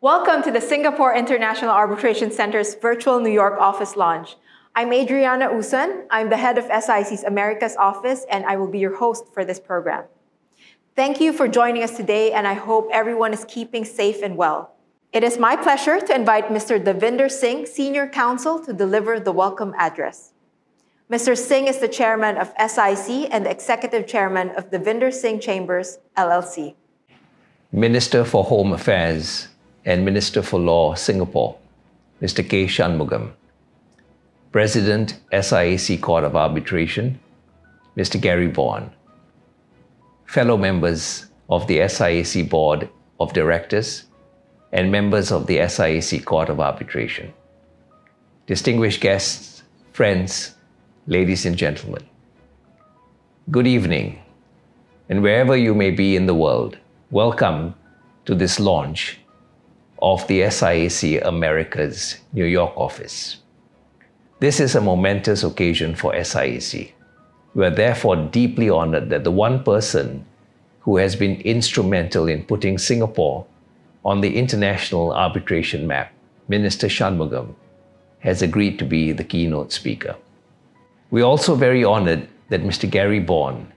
Welcome to the Singapore International Arbitration Center's virtual New York office launch. I'm Adriana Uson. I'm the head of SIAC's Americas office, and I will be your host for this program. Thank you for joining us today, and I hope everyone is keeping safe and well. It is my pleasure to invite Mr. Devinder Singh, Senior Counsel, to deliver the welcome address. Mr. Singh is the chairman of SIAC and the executive chairman of Devinder Singh Chambers, LLC. Minister for Home Affairs and Minister for Law, Singapore, Mr. K. Shanmugam. President, SIAC Court of Arbitration, Mr. Gary Vaughan. Fellow members of the SIAC Board of Directors and members of the SIAC Court of Arbitration. Distinguished guests, friends, ladies and gentlemen. Good evening, and wherever you may be in the world, welcome to this launch of the SIAC Americas New York office. This is a momentous occasion for SIAC. We are therefore deeply honored that the one person who has been instrumental in putting Singapore on the international arbitration map, Minister Shanmugam, has agreed to be the keynote speaker. We are also very honored that Mr. Gary Vaughan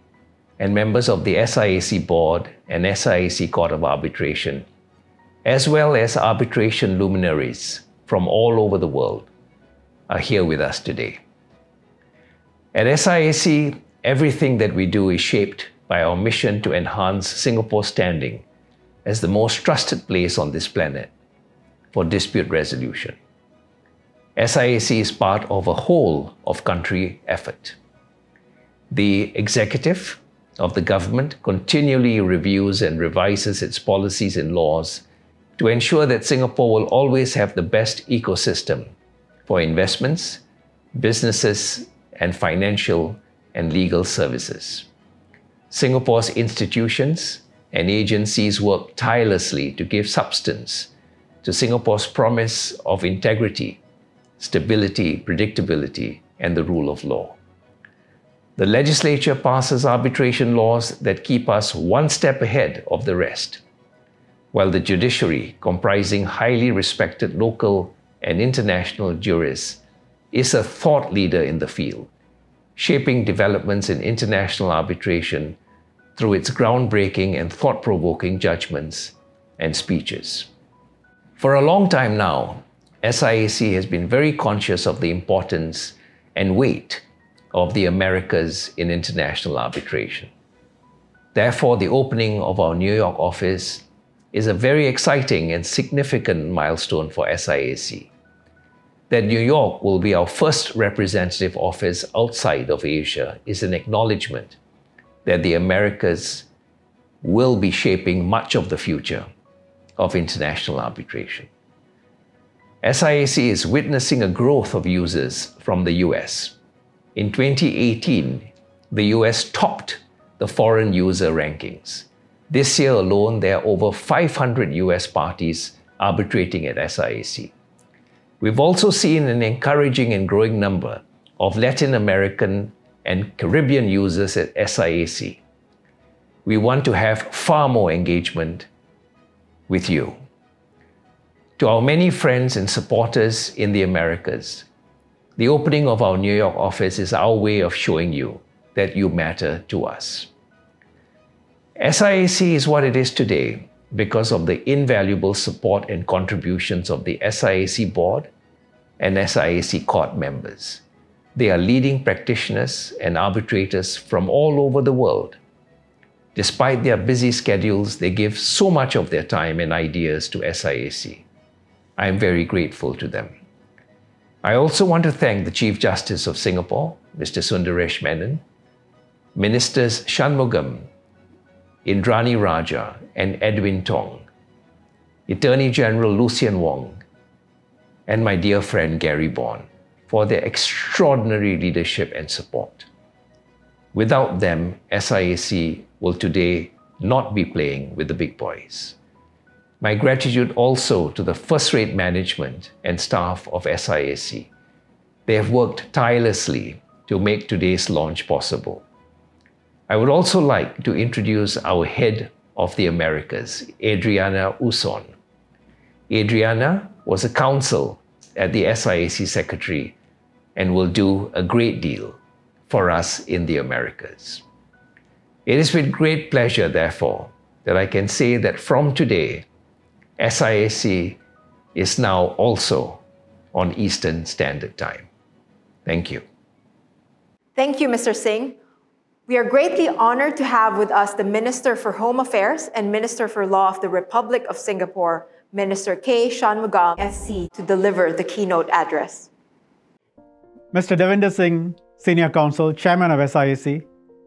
and members of the SIAC Board and SIAC Court of Arbitration, as well as arbitration luminaries from all over the world, are here with us today. At SIAC, everything that we do is shaped by our mission to enhance Singapore's standing as the most trusted place on this planet for dispute resolution. SIAC is part of a whole-of-country effort. The executive of the government continually reviews and revises its policies and laws to ensure that Singapore will always have the best ecosystem for investments, businesses, and financial and legal services. Singapore's institutions and agencies work tirelessly to give substance to Singapore's promise of integrity, stability, predictability, and the rule of law. The legislature passes arbitration laws that keep us one step ahead of the rest, while the judiciary, comprising highly respected local and international jurists, is a thought leader in the field, shaping developments in international arbitration through its groundbreaking and thought-provoking judgments and speeches. For a long time now, SIAC has been very conscious of the importance and weight of the Americas in international arbitration. Therefore, the opening of our New York office is a very exciting and significant milestone for SIAC. That New York will be our first representative office outside of Asia is an acknowledgement that the Americas will be shaping much of the future of international arbitration. SIAC is witnessing a growth of users from the US. In 2018, the US topped the foreign user rankings. This year alone, there are over 500 US parties arbitrating at SIAC. We've also seen an encouraging and growing number of Latin American and Caribbean users at SIAC. We want to have far more engagement with you. To our many friends and supporters in the Americas, the opening of our New York office is our way of showing you that you matter to us. SIAC is what it is today because of the invaluable support and contributions of the SIAC Board and SIAC Court members. They are leading practitioners and arbitrators from all over the world. Despite their busy schedules, they give so much of their time and ideas to SIAC. I am very grateful to them. I also want to thank the Chief Justice of Singapore, Mr. Sundaresh Menon, Ministers Shanmugam, Indrani Raja, and Edwin Tong, Attorney General Lucien Wong, and my dear friend Gary Vaughan for their extraordinary leadership and support. Without them, SIAC will today not be playing with the big boys. My gratitude also to the first-rate management and staff of SIAC. They have worked tirelessly to make today's launch possible. I would also like to introduce our head of the Americas, Adriana Uson. Adriana was a counsel at the SIAC Secretary and will do a great deal for us in the Americas. It is with great pleasure, therefore, that I can say that from today, SIAC is now also on Eastern Standard Time. Thank you. Thank you, Mr. Singh. We are greatly honored to have with us the Minister for Home Affairs and Minister for Law of the Republic of Singapore, Minister K. Shanmugam, SC, to deliver the keynote address. Mr. Devinder Singh, Senior Counsel, Chairman of SIAC,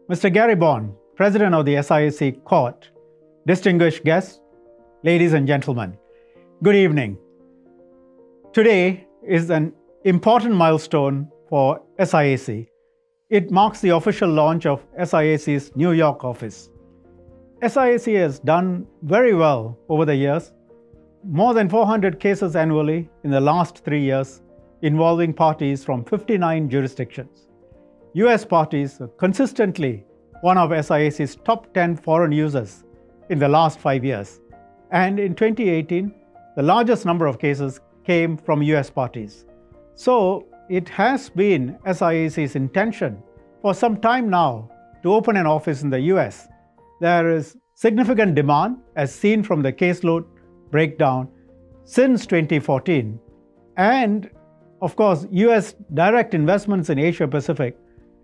Mr. Gary Bond, President of the SIAC Court, distinguished guests, ladies and gentlemen, good evening. Today is an important milestone for SIAC. It marks the official launch of SIAC's New York office. SIAC has done very well over the years, more than 400 cases annually in the last 3 years, involving parties from 59 jurisdictions. US parties are consistently one of SIAC's top 10 foreign users in the last 5 years. And in 2018, the largest number of cases came from US parties. So it has been SIAC's intention for some time now to open an office in the US. There is significant demand, as seen from the caseload breakdown, since 2014. And of course, US direct investments in Asia Pacific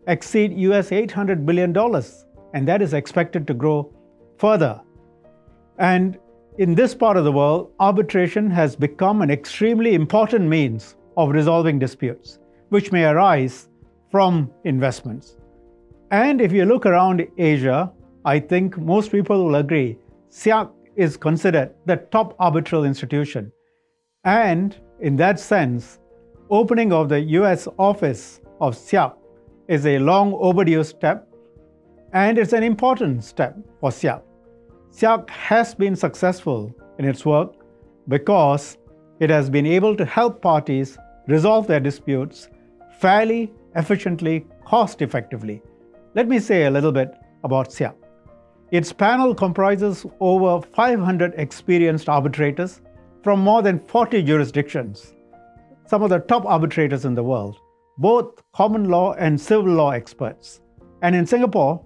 exceed US $800 billion, and that is expected to grow further. And in this part of the world, arbitration has become an extremely important means of resolving disputes, which may arise from investments. And if you look around Asia, I think most people will agree, SIAC is considered the top arbitral institution. And in that sense, opening of the US office of SIAC is a long overdue step, and it's an important step for SIAC. SIAC has been successful in its work because it has been able to help parties resolve their disputes fairly, efficiently, cost-effectively. Let me say a little bit about SIAC. Its panel comprises over 500 experienced arbitrators from more than 40 jurisdictions, some of the top arbitrators in the world, both common law and civil law experts. And in Singapore,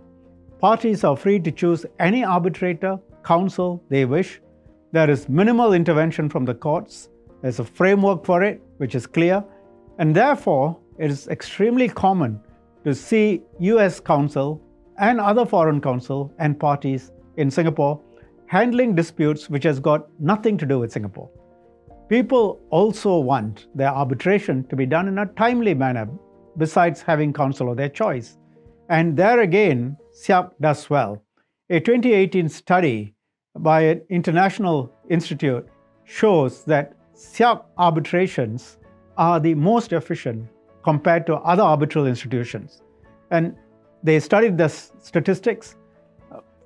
parties are free to choose any arbitrator, counsel they wish. There is minimal intervention from the courts. There's a framework for it, which is clear. And therefore, it is extremely common to see US counsel and other foreign counsel and parties in Singapore handling disputes which has got nothing to do with Singapore. People also want their arbitration to be done in a timely manner, besides having counsel of their choice. And there again, SIAC does well. A 2018 study by an international institute shows that SIAC arbitrations are the most efficient compared to other arbitral institutions. And they studied the statistics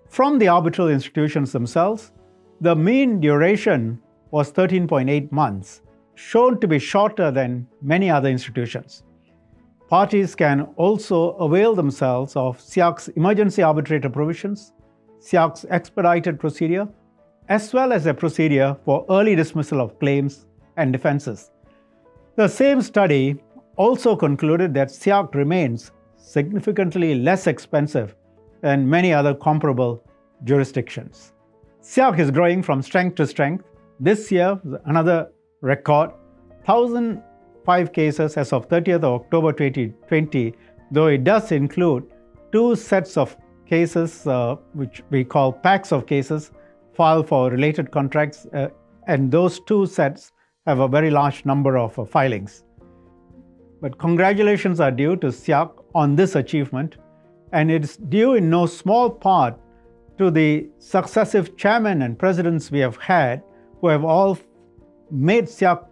from the arbitral institutions themselves. The mean duration was 13.8 months, shown to be shorter than many other institutions. Parties can also avail themselves of SIAC's emergency arbitrator provisions, SIAC's expedited procedure, as well as a procedure for early dismissal of claims and defenses. The same study also concluded that SIAC remains significantly less expensive than many other comparable jurisdictions. SIAC is growing from strength to strength. This year, another record, 1,005 cases as of 30th of October 2020, though it does include 2 sets of cases, which we call packs of cases, filed for related contracts, and those 2 sets have a very large number of filings. But congratulations are due to SIAC on this achievement, and it's due in no small part to the successive chairmen and presidents we have had, who have all made SIAC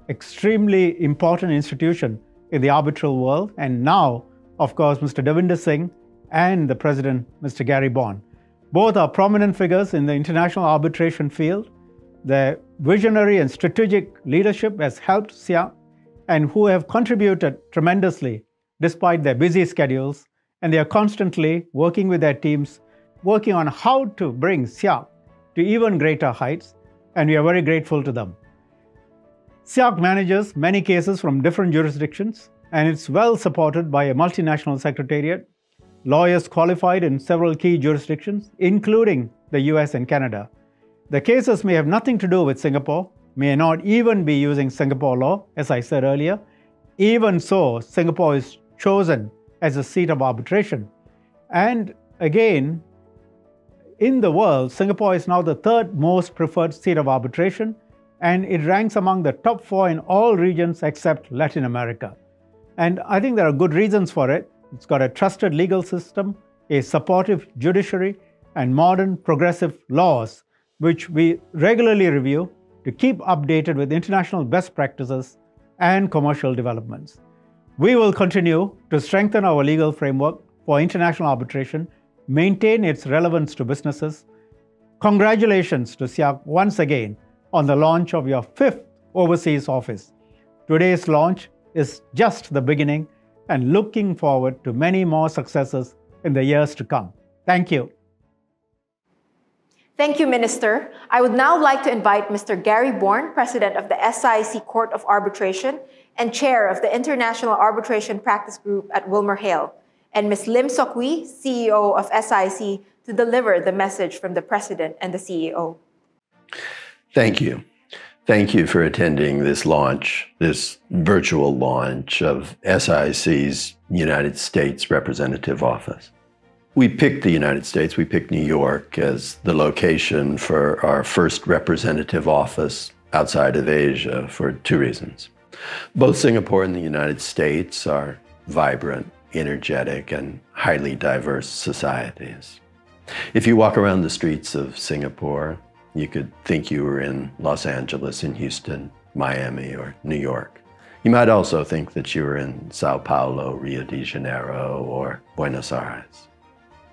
extremely important institution in the arbitral world. And now, of course, Mr. Devinder Singh and the president, Mr. Gary Bond. Both are prominent figures in the international arbitration field. Their visionary and strategic leadership has helped SIAC, and who have contributed tremendously despite their busy schedules. And they are constantly working with their teams, working on how to bring SIAC to even greater heights. And we are very grateful to them. SIAC manages many cases from different jurisdictions, and it's well supported by a multinational secretariat, lawyers qualified in several key jurisdictions, including the US and Canada. The cases may have nothing to do with Singapore, may not even be using Singapore law, as I said earlier. Even so, Singapore is chosen as a seat of arbitration. And again, in the world, Singapore is now the third most preferred seat of arbitration, and it ranks among the top 4 in all regions except Latin America. And I think there are good reasons for it. It's got a trusted legal system, a supportive judiciary, and modern progressive laws, which we regularly review to keep updated with international best practices and commercial developments. We will continue to strengthen our legal framework for international arbitration, maintain its relevance to businesses. Congratulations to SIAC once again on the launch of your 5th overseas office. Today's launch is just the beginning, and looking forward to many more successes in the years to come. Thank you. Thank you, Minister. I would now like to invite Mr. Gary Bourne, President of the SIAC Court of Arbitration and Chair of the International Arbitration Practice Group at Wilmer, Hale, and Ms. Lim Sok Wee, CEO of SIAC, to deliver the message from the President and the CEO. Thank you. Thank you for attending this launch, this virtual launch of SIAC's United States Representative Office. We picked the United States, we picked New York as the location for our first representative office outside of Asia for 2 reasons. Both Singapore and the United States are vibrant, energetic, and highly diverse societies. If you walk around the streets of Singapore, you could think you were in Los Angeles, in Houston, Miami, or New York. You might also think that you were in Sao Paulo, Rio de Janeiro, or Buenos Aires.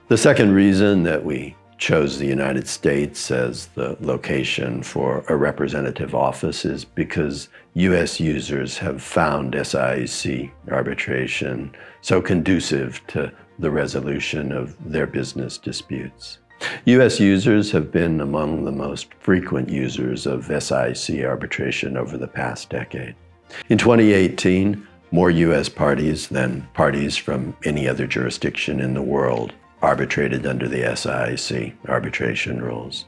The second reason that we chose the United States as the location for a representative office is because US users have found SIAC arbitration so conducive to the resolution of their business disputes. US users have been among the most frequent users of SIAC arbitration over the past decade. In 2018, more US parties than parties from any other jurisdiction in the world arbitrated under the SIAC arbitration rules.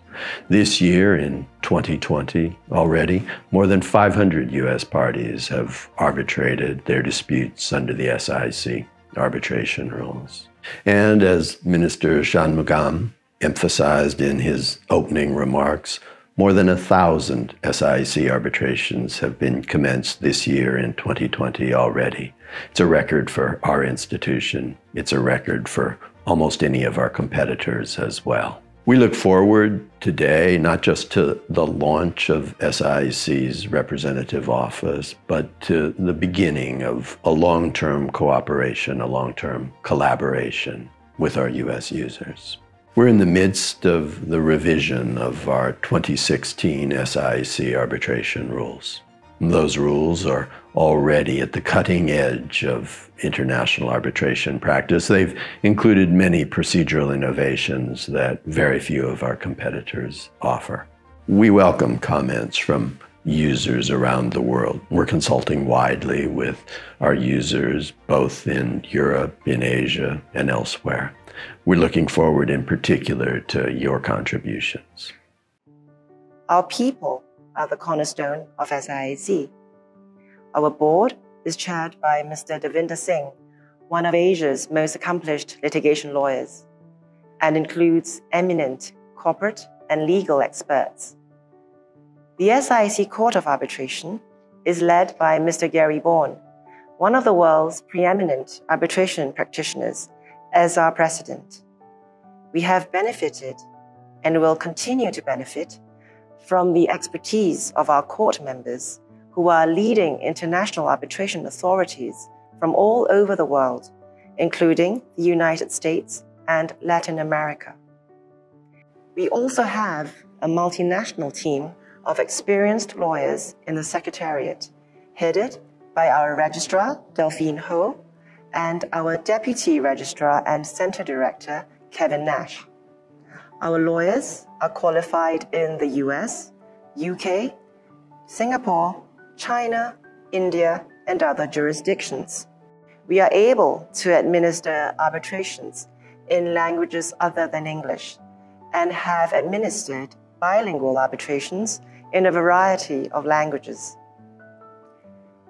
This year, in 2020, already, more than 500 US parties have arbitrated their disputes under the SIAC arbitration rules. And as Minister Shanmugam emphasized in his opening remarks, more than 1,000 SIAC arbitrations have been commenced this year in 2020 already. It's a record for our institution. It's a record for almost any of our competitors as well. We look forward today not just to the launch of SIAC's representative office, but to the beginning of a long-term cooperation, a long-term collaboration with our US users. We're in the midst of the revision of our 2016 SIAC arbitration rules. Those rules are already at the cutting edge of international arbitration practice. They've included many procedural innovations that very few of our competitors offer. We welcome comments from users around the world. We're consulting widely with our users, both in Europe, in Asia, and elsewhere. We're looking forward in particular to your contributions. Our people are the cornerstone of SIAC. Our board is chaired by Mr. Devinder Singh, one of Asia's most accomplished litigation lawyers, and includes eminent corporate and legal experts. The SIAC Court of Arbitration is led by Mr. Gary Bourne, one of the world's preeminent arbitration practitioners, as our president. We have benefited and will continue to benefit from the expertise of our court members, who are leading international arbitration authorities from all over the world, including the United States and Latin America. We also have a multinational team of experienced lawyers in the Secretariat, headed by our Registrar, Delphine Ho, and our Deputy Registrar and Center Director, Kevin Nash. Our lawyers are qualified in the US, UK, Singapore, China, India, and other jurisdictions. We are able to administer arbitrations in languages other than English and have administered bilingual arbitrations in a variety of languages.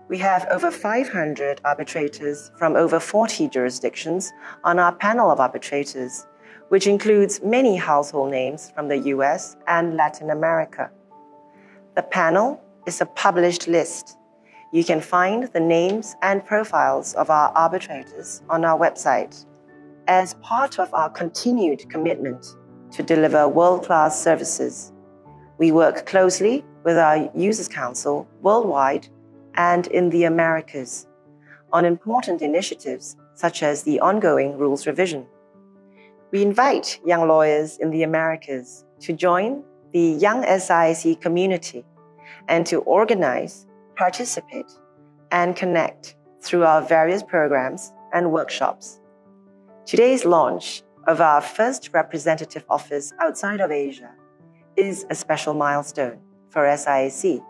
We have over 500 arbitrators from over 40 jurisdictions on our panel of arbitrators, which includes many household names from the US and Latin America. The panel is a published list. You can find the names and profiles of our arbitrators on our website. As part of our continued commitment to deliver world-class services, we work closely with our Users Council worldwide and in the Americas on important initiatives such as the ongoing rules revision. We invite young lawyers in the Americas to join the young SIAC community and to organize, participate, and connect through our various programs and workshops. Today's launch of our first representative office outside of Asia is a special milestone for SIAC.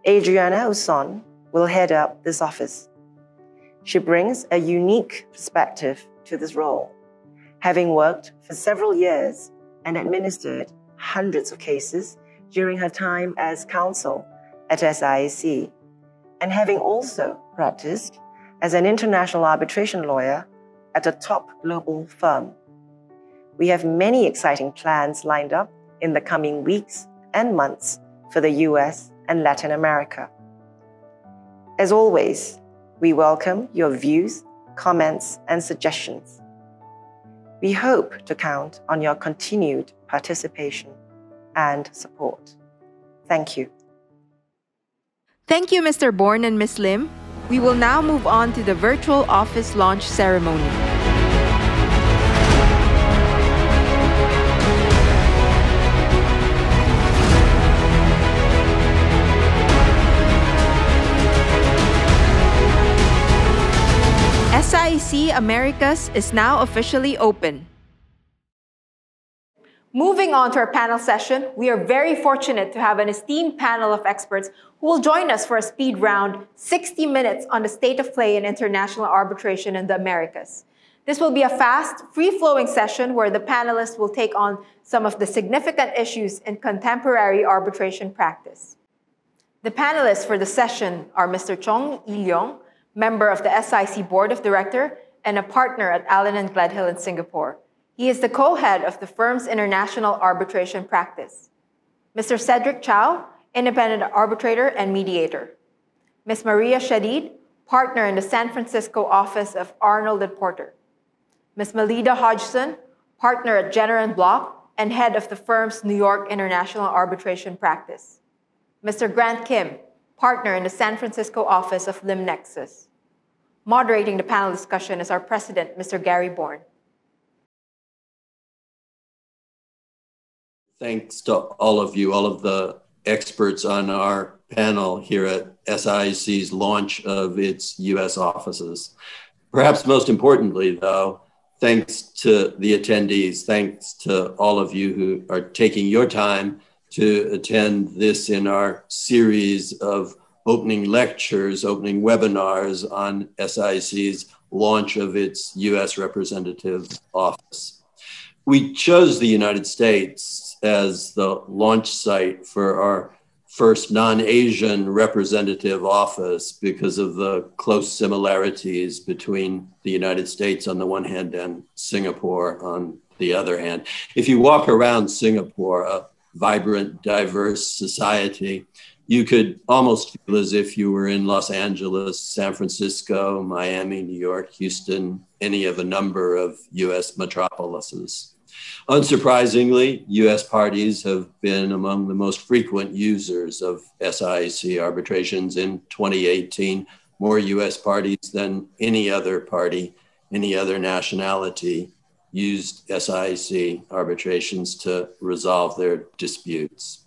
Adriana Uson will head up this office. She brings a unique perspective to this role, having worked for several years and administered hundreds of cases during her time as counsel at SIAC, and having also practiced as an international arbitration lawyer at a top global firm. We have many exciting plans lined up in the coming weeks and months for the US and Latin America. As always, we welcome your views, comments, and suggestions. We hope to count on your continued participation and support. Thank you. Thank you, Mr. Bourne and Ms. Lim. We will now move on to the virtual office launch ceremony. SIAC Americas is now officially open. Moving on to our panel session, we are very fortunate to have an esteemed panel of experts who will join us for a speed round, 60 minutes on the state of play in international arbitration in the Americas. This will be a fast, free-flowing session where the panelists will take on some of the significant issues in contemporary arbitration practice. The panelists for the session are Mr. Chong Il-yong, member of the SIAC Board of Directors and a partner at Allen & Gledhill in Singapore. He is the co-head of the firm's international arbitration practice. Mr. Cedric Chow, independent arbitrator and mediator. Ms. Maria Shadid, partner in the San Francisco office of Arnold & Porter. Ms. Melida Hodgson, partner at Jenner & Block and head of the firm's New York International Arbitration Practice. Mr. Grant Kim, partner in the San Francisco office of LimNexus. Moderating the panel discussion is our president, Mr. Gary Bourne. Thanks to all of you, all of the experts on our panel here at SIAC's launch of its US offices. Perhaps most importantly, though, thanks to the attendees, thanks to all of you who are taking your time to attend this in our series of opening lectures, opening webinars on SIAC's launch of its US representative office. We chose the United States as the launch site for our first non-Asian representative office because of the close similarities between the United States on the one hand and Singapore on the other hand. If you walk around Singapore, a vibrant, diverse society, you could almost feel as if you were in Los Angeles, San Francisco, Miami, New York, Houston, any of a number of US metropolises. Unsurprisingly, US parties have been among the most frequent users of SIAC arbitrations in 2018, more US parties than any other party, any other nationality used SIAC arbitrations to resolve their disputes.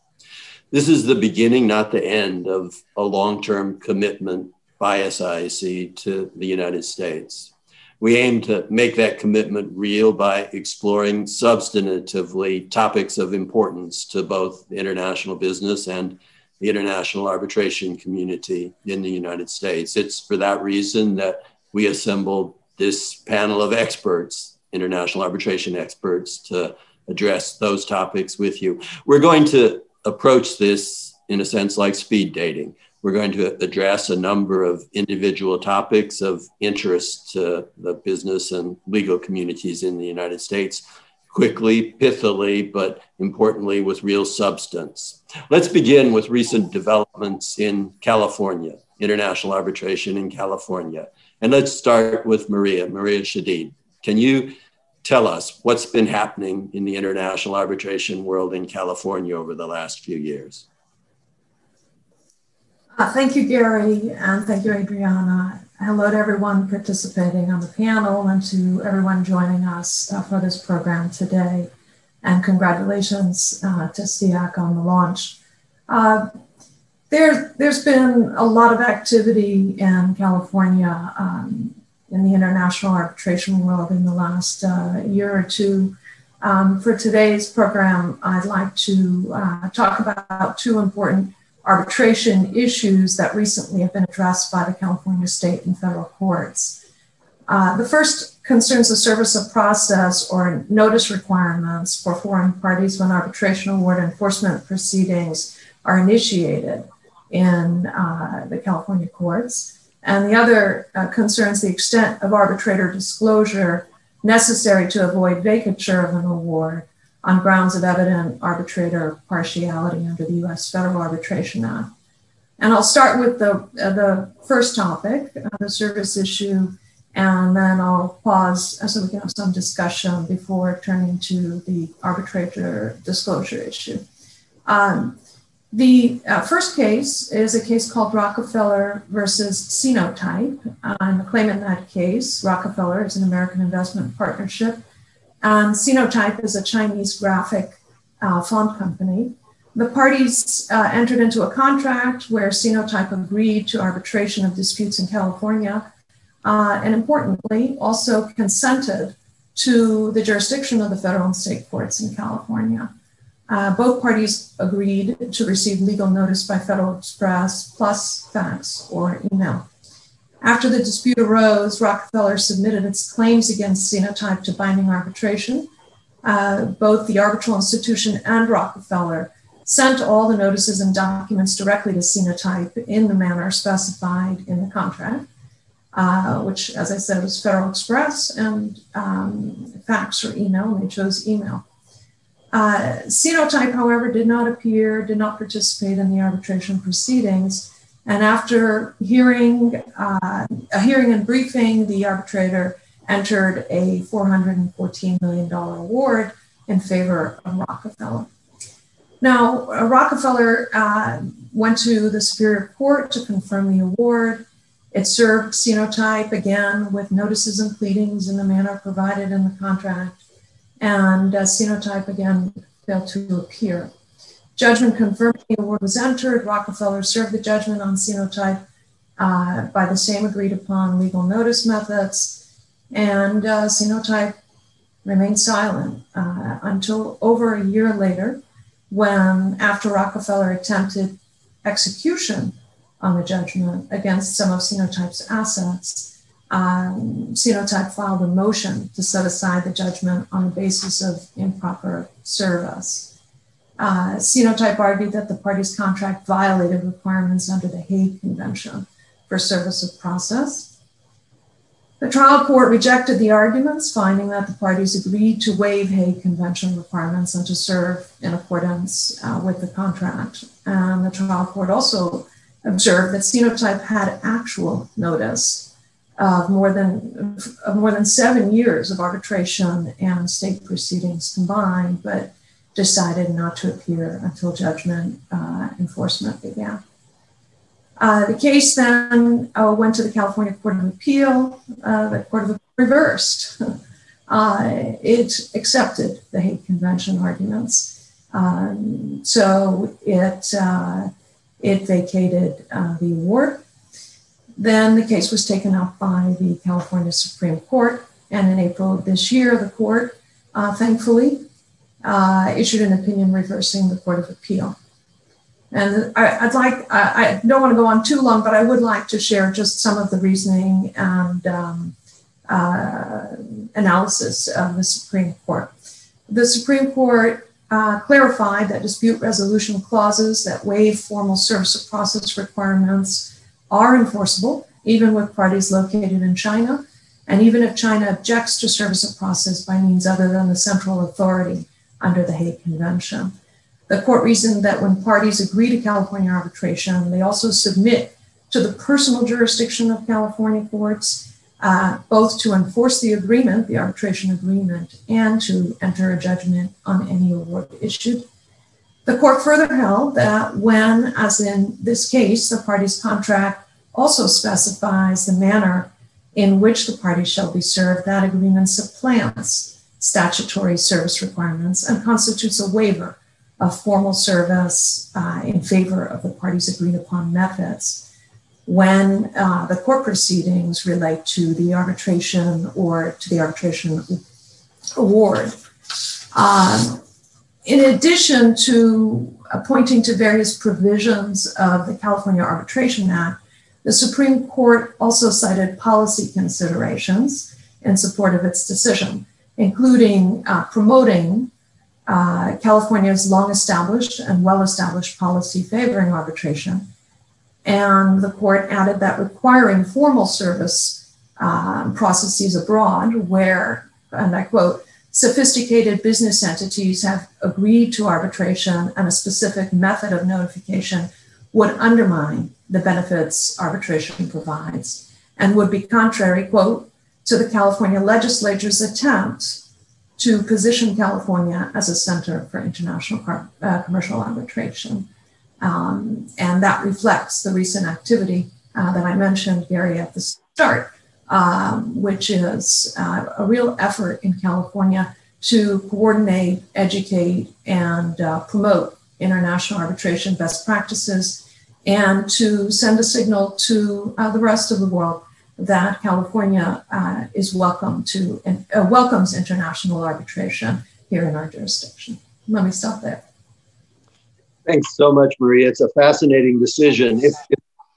This is the beginning, not the end, of a long-term commitment by SIAC to the United States. We aim to make that commitment real by exploring substantively topics of importance to both international business and the international arbitration community in the United States. It's for that reason that we assembled this panel of experts, international arbitration experts, to address those topics with you. We're going to approach this in a sense like speed dating. We're going to address a number of individual topics of interest to the business and legal communities in the United States quickly, pithily, but importantly with real substance. Let's begin with recent developments in California, international arbitration in California. And let's start with Maria Shadid. Can you tell us what's been happening in the international arbitration world in California over the last few years? Thank you, Gary, and thank you, Adriana. Hello to everyone participating on the panel and to everyone joining us for this program today. And congratulations to SIAC on the launch. There's been a lot of activity in California in the international arbitration world in the last year or two. For today's program, I'd like to talk about two important arbitration issues that recently have been addressed by the California state and federal courts. The first concerns the service of process or notice requirements for foreign parties when arbitration award enforcement proceedings are initiated in the California courts. And the other concerns the extent of arbitrator disclosure necessary to avoid vacature of an award on grounds of evident arbitrator partiality under the U.S. Federal Arbitration Act. And I'll start with the first topic, the service issue, and then I'll pause so we can have some discussion before turning to the arbitrator disclosure issue. The first case is a case called Rockefeller versus Cenotype. And the claimant in that case, Rockefeller, is an American investment partnership, and Cenotype is a Chinese graphic font company. The parties entered into a contract where Cenotype agreed to arbitration of disputes in California, and importantly, also consented to the jurisdiction of the federal and state courts in California. Both parties agreed to receive legal notice by Federal Express plus fax or email. After the dispute arose, Rockefeller submitted its claims against Cenotype to binding arbitration. Both the arbitral institution and Rockefeller sent all the notices and documents directly to Cenotype in the manner specified in the contract, which, as I said, was Federal Express and fax or email, and they chose email. Cenotype, however, did not participate in the arbitration proceedings. And after a hearing and briefing, the arbitrator entered a $414 million award in favor of Rockefeller. Now, Rockefeller went to the Superior Court to confirm the award. It served Cenotype again with notices and pleadings in the manner provided in the contract. And Cenotype again failed to appear. Judgment confirming the award was entered. Rockefeller served the judgment on Cenotype by the same agreed upon legal notice methods. And Cenotype remained silent until over a year later, when, after Rockefeller attempted execution on the judgment against some of Cenotype's assets, Cenotype filed a motion to set aside the judgment on the basis of improper service. Cenotype argued that the parties' contract violated requirements under the Hale Convention for service of process. The trial court rejected the arguments, finding that the parties agreed to waive Hale Convention requirements and to serve in accordance with the contract. And the trial court also observed that Cenotype had actual notice of more than 7 years of arbitration and state proceedings combined, but decided not to appear until judgment enforcement began. The case then went to the California Court of Appeal. The Court of Appeal reversed. It accepted the Hale Convention arguments. So it vacated the award. Then the case was taken up by the California Supreme Court. And in April of this year, the court, thankfully, issued an opinion reversing the Court of Appeal. And I don't want to go on too long, but I would like to share just some of the reasoning and analysis of the Supreme Court. The Supreme Court clarified that dispute resolution clauses that waive formal service of process requirements are enforceable, even with parties located in China, and even if China objects to service of process by means other than the central authority under the Hague Convention. The court reasoned that when parties agree to California arbitration, they also submit to the personal jurisdiction of California courts, both to enforce the agreement, the arbitration agreement, and to enter a judgment on any award issued. The court further held that when, as in this case, the parties' contract also specifies the manner in which the parties shall be served, that agreement supplants statutory service requirements and constitutes a waiver of formal service in favor of the parties' agreed upon methods when the court proceedings relate to the arbitration or to the arbitration award. In addition to pointing to various provisions of the California Arbitration Act, the Supreme Court also cited policy considerations in support of its decision, including promoting California's long-established and well-established policy favoring arbitration. And the court added that requiring formal service processes abroad where, and I quote, sophisticated business entities have agreed to arbitration and a specific method of notification would undermine the benefits arbitration provides and would be contrary, quote, to the California legislature's attempt to position California as a center for international commercial arbitration. And that reflects the recent activity that I mentioned, Gary, at the start, which is a real effort in California to coordinate, educate, and promote international arbitration best practices and to send a signal to the rest of the world that California is welcome to and welcomes international arbitration here in our jurisdiction. Let me stop there. Thanks so much, Maria. It's a fascinating decision. If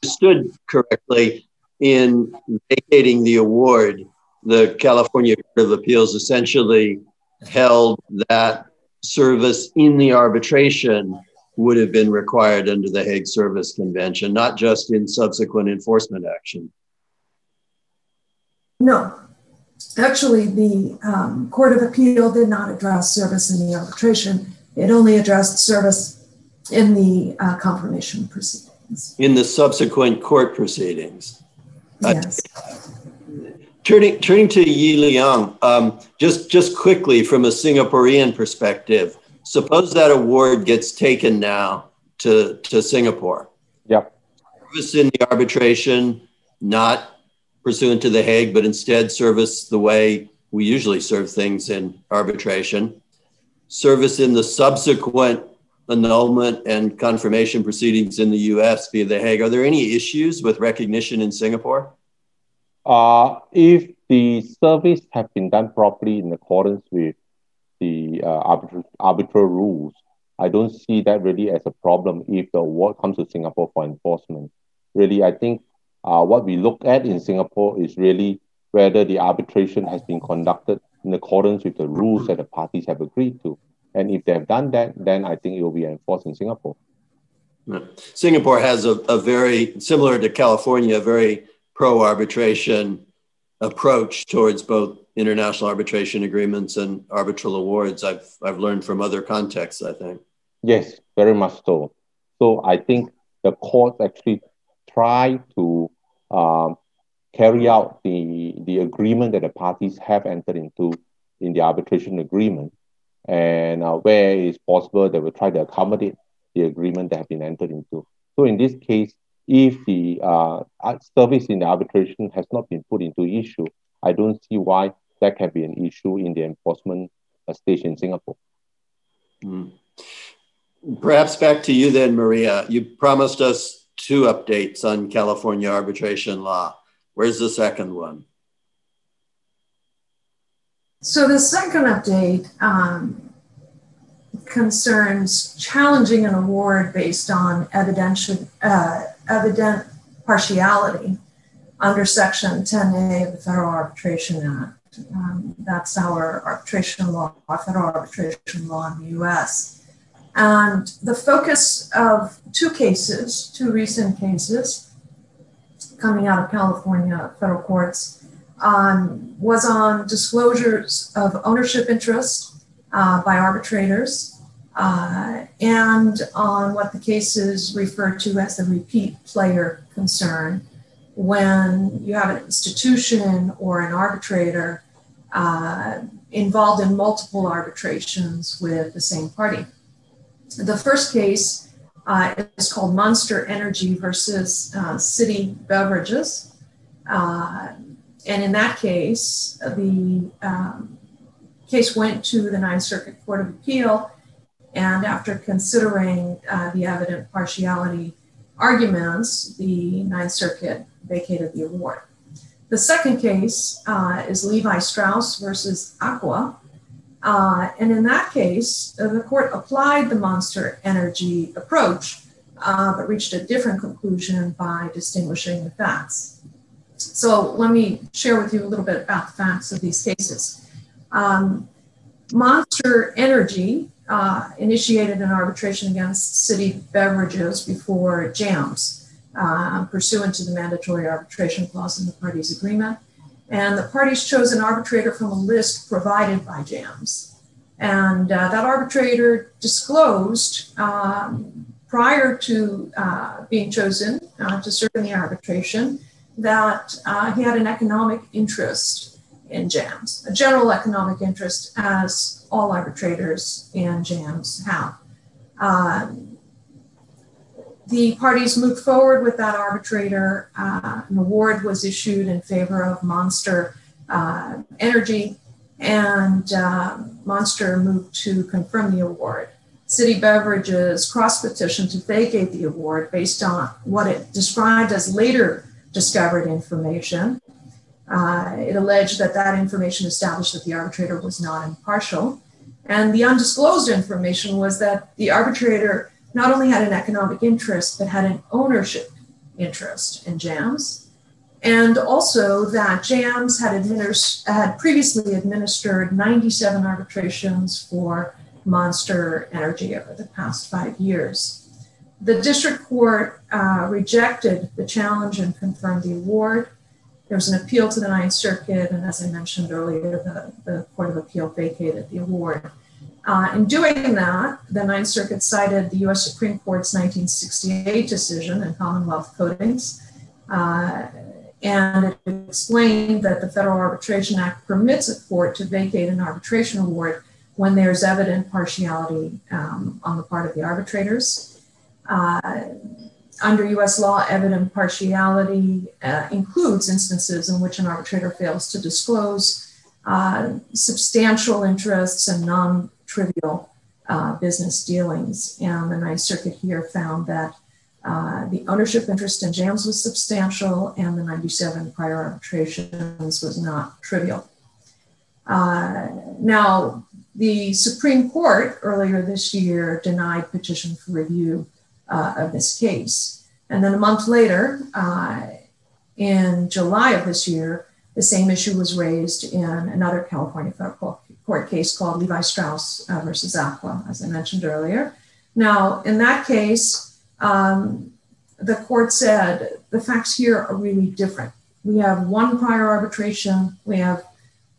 understood correctly, in vacating the award, the California Court of Appeals essentially held that service in the arbitration would have been required under the Hague Service Convention, not just in subsequent enforcement action. No, actually the Court of Appeal did not address service in the arbitration. It only addressed service in the confirmation proceedings. In the subsequent court proceedings. Yes. Turning to Yi Liang, just quickly from a Singaporean perspective, suppose that award gets taken now to Singapore. Yep. Service in the arbitration, not pursuant to the Hague, but instead service the way we usually serve things in arbitration. Service in the subsequent annulment and confirmation proceedings in the US via the Hague. Are there any issues with recognition in Singapore? If the service have been done properly in accordance with the arbitral rules, I don't see that really as a problem if the award comes to Singapore for enforcement. Really, I think what we look at in Singapore is really whether the arbitration has been conducted in accordance with the rules that the parties have agreed to. And if they have done that, then I think it will be enforced in Singapore. Singapore has a very, similar to California, a very pro-arbitration approach towards both international arbitration agreements and arbitral awards. I've learned from other contexts, I think. Yes, very much so. So I think the courts actually try to carry out the agreement that the parties have entered into in the arbitration agreement. And where it is possible, they will try to accommodate the agreement that have been entered into. So in this case, if the service in the arbitration has not been put into issue, I don't see why that can be an issue in the enforcement stage in Singapore. Perhaps back to you then, Maria. You promised us 2 updates on California arbitration law. Where's the second one? So the second update concerns challenging an award based on evident partiality under Section 10A of the Federal Arbitration Act. That's our arbitration law, our federal arbitration law in the US. And the focus of two recent cases coming out of California federal courts was on disclosures of ownership interest by arbitrators and on what the cases refer to as the repeat player concern, when you have an institution or an arbitrator involved in multiple arbitrations with the same party. The first case is called Monster Energy versus City Beverages. And in that case, the case went to the Ninth Circuit Court of Appeal. And after considering the evident partiality arguments, the Ninth Circuit vacated the award. The second case is Levi Strauss versus Aqua. And in that case, the court applied the Monster Energy approach, but reached a different conclusion by distinguishing the facts. So let me share with you a little bit about the facts of these cases. Monster Energy initiated an arbitration against City Beverages before JAMS, pursuant to the mandatory arbitration clause in the parties' agreement. And the parties chose an arbitrator from a list provided by JAMS. And that arbitrator disclosed prior to being chosen to serve in the arbitration that he had an economic interest in JAMS, a general economic interest, as all arbitrators in JAMS have. The parties moved forward with that arbitrator. An award was issued in favor of Monster Energy, and Monster moved to confirm the award. City Beverages cross-petitioned to vacate the award based on what it described as later discovered information. It alleged that that information established that the arbitrator was not impartial. And the undisclosed information was that the arbitrator not only had an economic interest, but had an ownership interest in JAMS. And also that JAMS had previously administered 97 arbitrations for Monster Energy over the past 5 years. The district court rejected the challenge and confirmed the award. There was an appeal to the Ninth Circuit, and as I mentioned earlier, the Court of Appeal vacated the award. In doing that, the Ninth Circuit cited the US Supreme Court's 1968 decision in Commonwealth Codings, and it explained that the Federal Arbitration Act permits a court to vacate an arbitration award when there's evident partiality on the part of the arbitrators. Under US law, evident partiality includes instances in which an arbitrator fails to disclose substantial interests and non-trivial business dealings. And the Ninth Circuit here found that the ownership interest in JAMS was substantial and the 97 prior arbitrations was not trivial. Now, the Supreme Court earlier this year denied petition for review of this case. And then a month later, in July of this year, the same issue was raised in another California federal court case called Levi Strauss versus Aqua, as I mentioned earlier. Now, in that case, the court said the facts here are really different. We have one prior arbitration, we have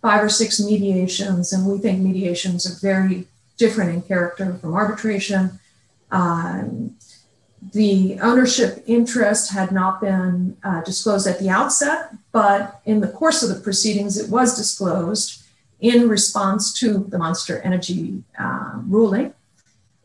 5 or 6 mediations, and we think mediations are very different in character from arbitration. The ownership interest had not been disclosed at the outset, but in the course of the proceedings, it was disclosed in response to the Monster Energy ruling.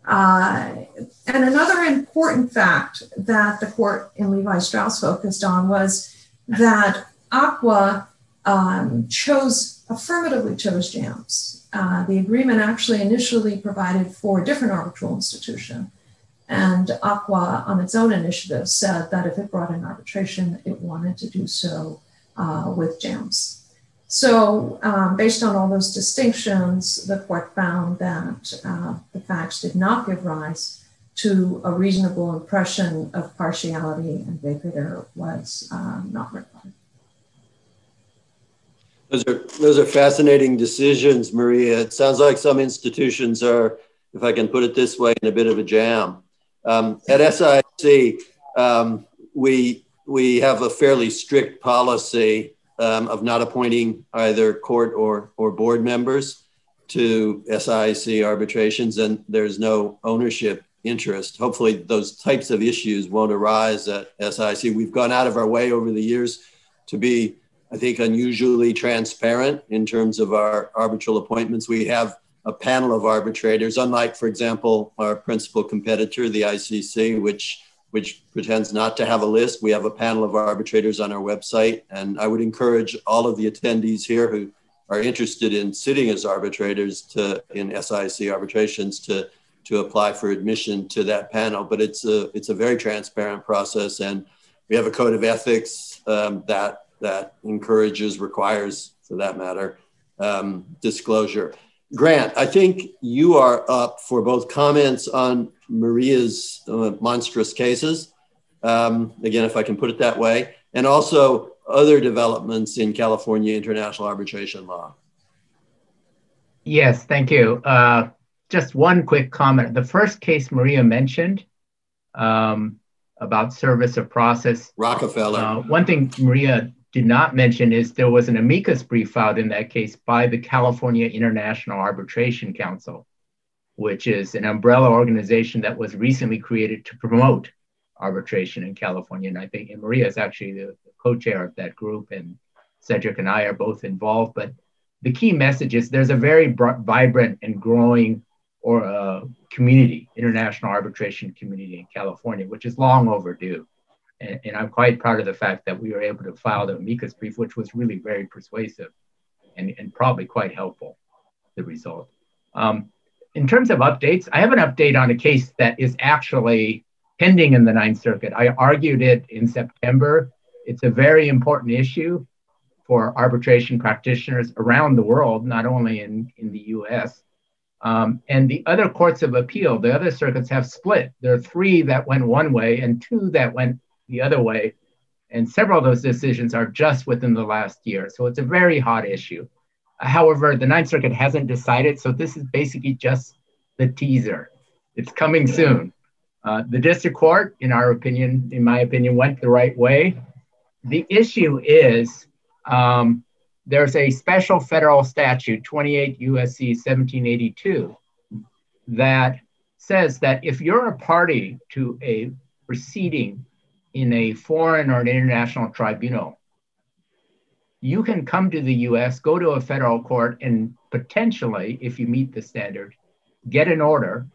And another important fact that the court in Levi Strauss focused on was that Aqua affirmatively chose JAMS. The agreement actually initially provided for a different arbitral institution. And Aqua, on its own initiative, said that if it brought in arbitration, it wanted to do so with JAMS. So based on all those distinctions, the court found that the facts did not give rise to a reasonable impression of partiality, and vacatur was not required. Those are fascinating decisions, Maria. It sounds like some institutions are, if I can put it this way, in a bit of a jam. At SIAC, we have a fairly strict policy of not appointing either court or board members to SIAC arbitrations, and there's no ownership interest. Hopefully those types of issues won't arise at SIAC. We've gone out of our way over the years to be, I think, unusually transparent in terms of our arbitral appointments. We have a panel of arbitrators, unlike, for example, our principal competitor, the ICC, which pretends not to have a list. We have a panel of arbitrators on our website, and I would encourage all of the attendees here who are interested in sitting as arbitrators in SIAC arbitrations to apply for admission to that panel. But it's a very transparent process, and we have a code of ethics that encourages, requires, for that matter, disclosure. Grant, I think you are up for both comments on Maria's monstrous cases, again, if I can put it that way, and also other developments in California international arbitration law. Yes, thank you. Just one quick comment. The first case Maria mentioned about service of process. Rockefeller. One thing Maria did not mention is there was an amicus brief filed in that case by the California International Arbitration Council, which is an umbrella organization that was recently created to promote arbitration in California. And I think Maria is actually the co-chair of that group, and Cedric and I are both involved. But the key message is there's a very vibrant and growing community, international arbitration community in California, which is long overdue. And I'm quite proud of the fact that we were able to file the amicus brief, which was really very persuasive and probably quite helpful, the result. In terms of updates, I have an update on a case that is actually pending in the Ninth Circuit. I argued it in September. It's a very important issue for arbitration practitioners around the world, not only in the US. And the other courts of appeal, the other circuits have split. There are 3 that went one way and 2 that went the other way. And several of those decisions are just within the last year. So it's a very hot issue. However, the Ninth Circuit hasn't decided. So this is basically just the teaser. It's coming soon. The district court, in my opinion, went the right way. The issue is there's a special federal statute, 28 USC 1782, that says that if you're a party to a proceeding in a foreign or an international tribunal, you can come to the US, go to a federal court, and potentially, if you meet the standard, get an order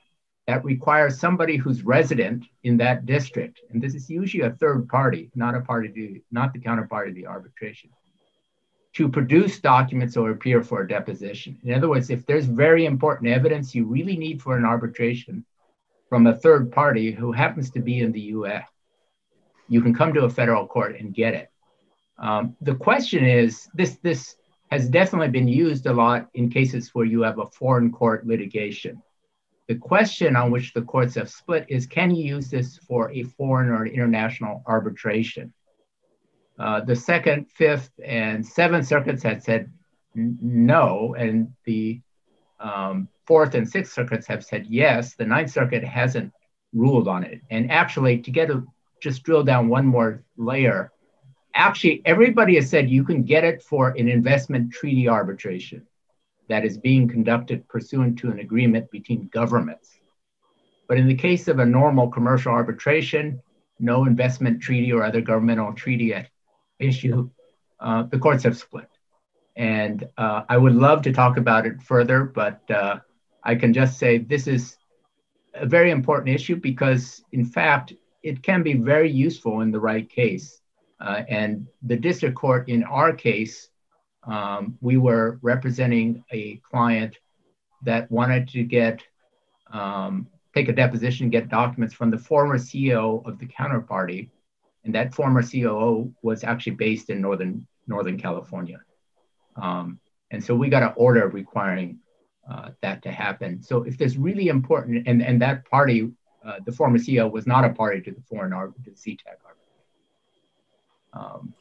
that requires somebody who's resident in that district, and this is usually a third party, not the counterparty of the arbitration, to produce documents or appear for a deposition. In other words, if there's very important evidence you really need for an arbitration from a third party who happens to be in the US, you can come to a federal court and get it. The question is, this has definitely been used a lot in cases where you have a foreign court litigation. The question on which the courts have split is, can you use this for a foreign or international arbitration? The Second, Fifth, and Seventh Circuits had said no, and the Fourth and Sixth Circuits have said yes. The Ninth Circuit hasn't ruled on it. And actually, just drill down one more layer, actually, everybody has said you can get it for an investment treaty arbitration that is being conducted pursuant to an agreement between governments. But in the case of a normal commercial arbitration, no investment treaty or other governmental treaty at issue, the courts have split. And I would love to talk about it further, but I can just say this is a very important issue because, in fact, it can be very useful in the right case. And the district court in our case, we were representing a client that wanted to take a deposition, get documents from the former CEO of the counterparty. And that former COO was actually based in Northern California. And so we got an order requiring that to happen. So if there's really important, and that party, the former CEO was not a party to the to the CTAC arbitration.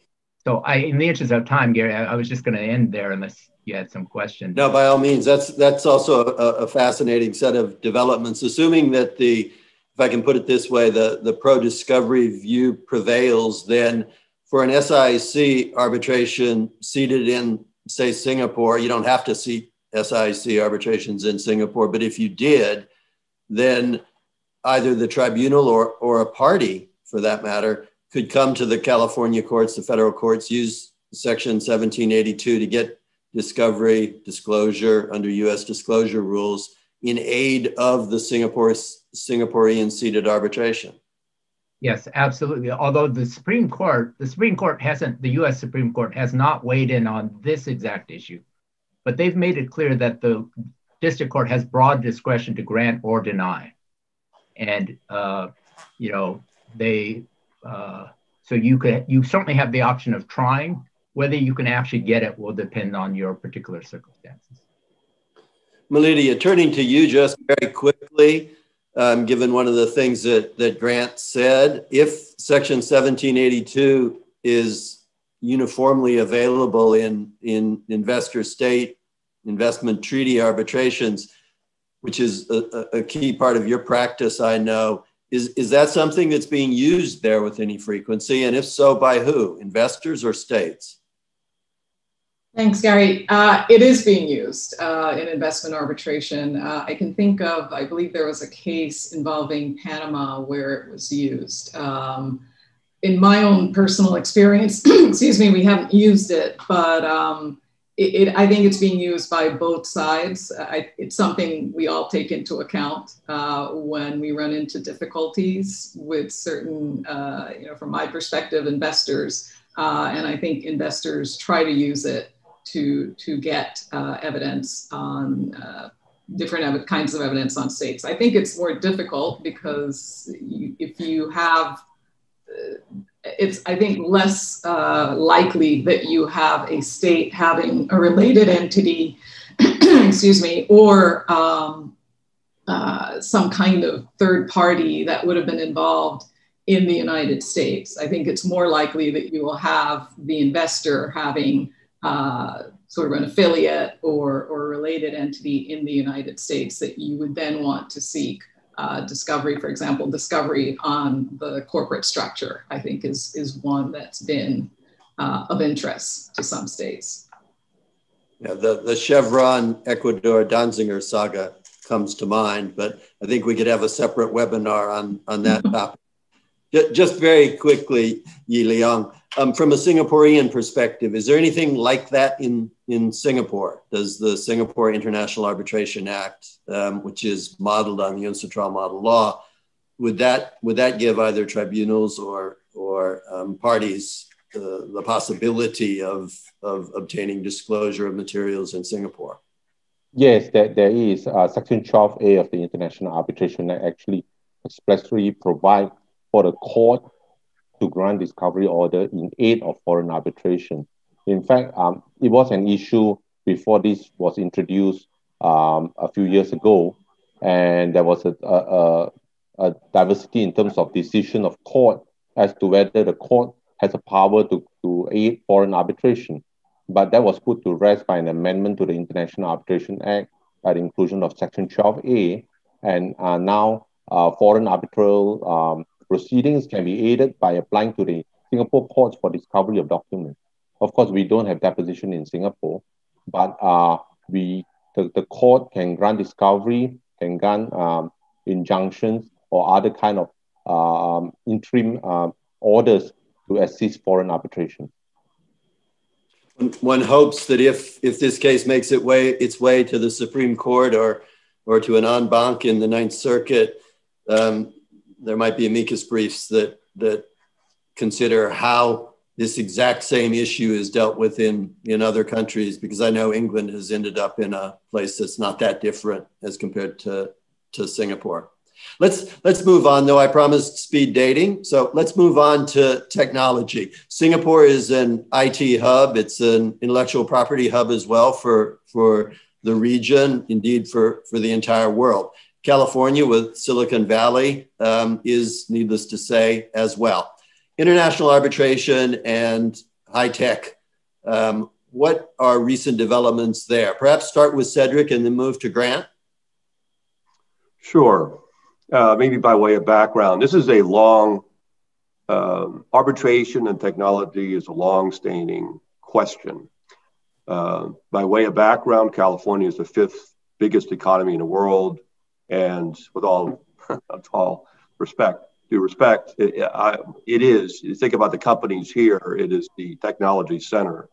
So in the interest of time, Gary, I was just going to end there unless you had some questions. No, by all means, that's also a fascinating set of developments. Assuming that if I can put it this way, the pro-discovery view prevails, then for an SIAC arbitration seated in, say, Singapore, you don't have to seat SIAC arbitrations in Singapore, but if you did, then either the tribunal or a party, for that matter, could come to the California courts, the federal courts, use Section 1782 to get discovery, disclosure under US disclosure rules in aid of the Singaporean seated arbitration. Yes, absolutely. Although the US Supreme Court has not weighed in on this exact issue, but they've made it clear that the district court has broad discretion to grant or deny. And, so you certainly have the option of trying. Whether you can actually get it will depend on your particular circumstances. Melidia, turning to you just very quickly, given one of the things that Grant said, if Section 1782 is uniformly available in investor-state investment treaty arbitrations, which is a key part of your practice, I know, is that something that's being used there with any frequency? And if so, by who? Investors or states? Thanks, Gary. It is being used in investment arbitration. I can think of, I believe there was a case involving Panama where it was used. In my own personal experience, excuse me, we haven't used it, but I think it's being used by both sides. It's something we all take into account when we run into difficulties with certain, from my perspective, investors. And I think investors try to use it to get evidence on different kinds of evidence on states. I think it's more difficult because if you have, it's, I think, less likely that you have a state having a related entity, excuse me, or some kind of third party that would have been involved in the United States. I think it's more likely that you will have the investor having sort of an affiliate or a related entity in the United States that you would then want to seek discovery, for example, discovery on the corporate structure, I think is one that's been of interest to some states. Yeah, the Chevron Ecuador Danziger saga comes to mind, but I think we could have a separate webinar on that topic. Just very quickly, Yi Liang, from a Singaporean perspective, is there anything like that in Singapore? Does the Singapore International Arbitration Act, which is modeled on the UNCITRAL model law, would that give either tribunals or parties the possibility of obtaining disclosure of materials in Singapore? Yes, there is. Section 12A of the International Arbitration Act actually expressly provide for the court to grant discovery order in aid of foreign arbitration. In fact, it was an issue before this was introduced a few years ago, and there was a diversity in terms of decision of court as to whether the court has a power to aid foreign arbitration. But that was put to rest by an amendment to the International Arbitration Act by the inclusion of Section 12A, and now foreign arbitral proceedings can be aided by applying to the Singapore courts for discovery of documents. Of course, we don't have that position in Singapore, but the court can grant discovery, can grant injunctions or other kind of interim orders to assist foreign arbitration. One hopes that if this case makes its way to the Supreme Court or to an en banc in the Ninth Circuit, there might be amicus briefs that consider how this exact same issue is dealt with in other countries, because I know England has ended up in a place that's not that different as compared to Singapore. Let's move on, though. I promised speed dating. So let's move on to technology. Singapore is an IT hub. It's an intellectual property hub as well for the region, indeed for the entire world. California with Silicon Valley is, needless to say, as well. International arbitration and high tech. What are recent developments there? Perhaps start with Cedric and then move to Grant. Sure. Maybe by way of background, this is a long, arbitration and technology is a long-standing question. By way of background, California is the 5th biggest economy in the world. And with all due respect, it is, you think about the companies here, it is the technology center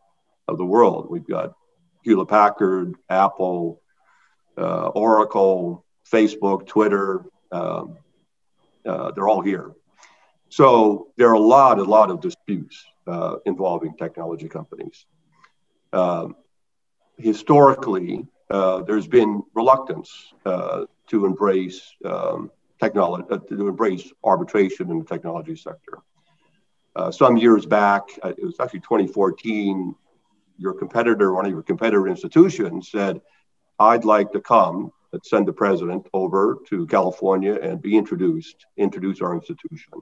of the world. We've got Hewlett Packard, Apple, Oracle, Facebook, Twitter, they're all here. So there are a lot of disputes involving technology companies. Historically, there's been reluctance to embrace technology, to embrace arbitration in the technology sector. Some years back, it was actually 2014, one of your competitor institutions said, I'd like to come, send the president over to California and be introduce our institution.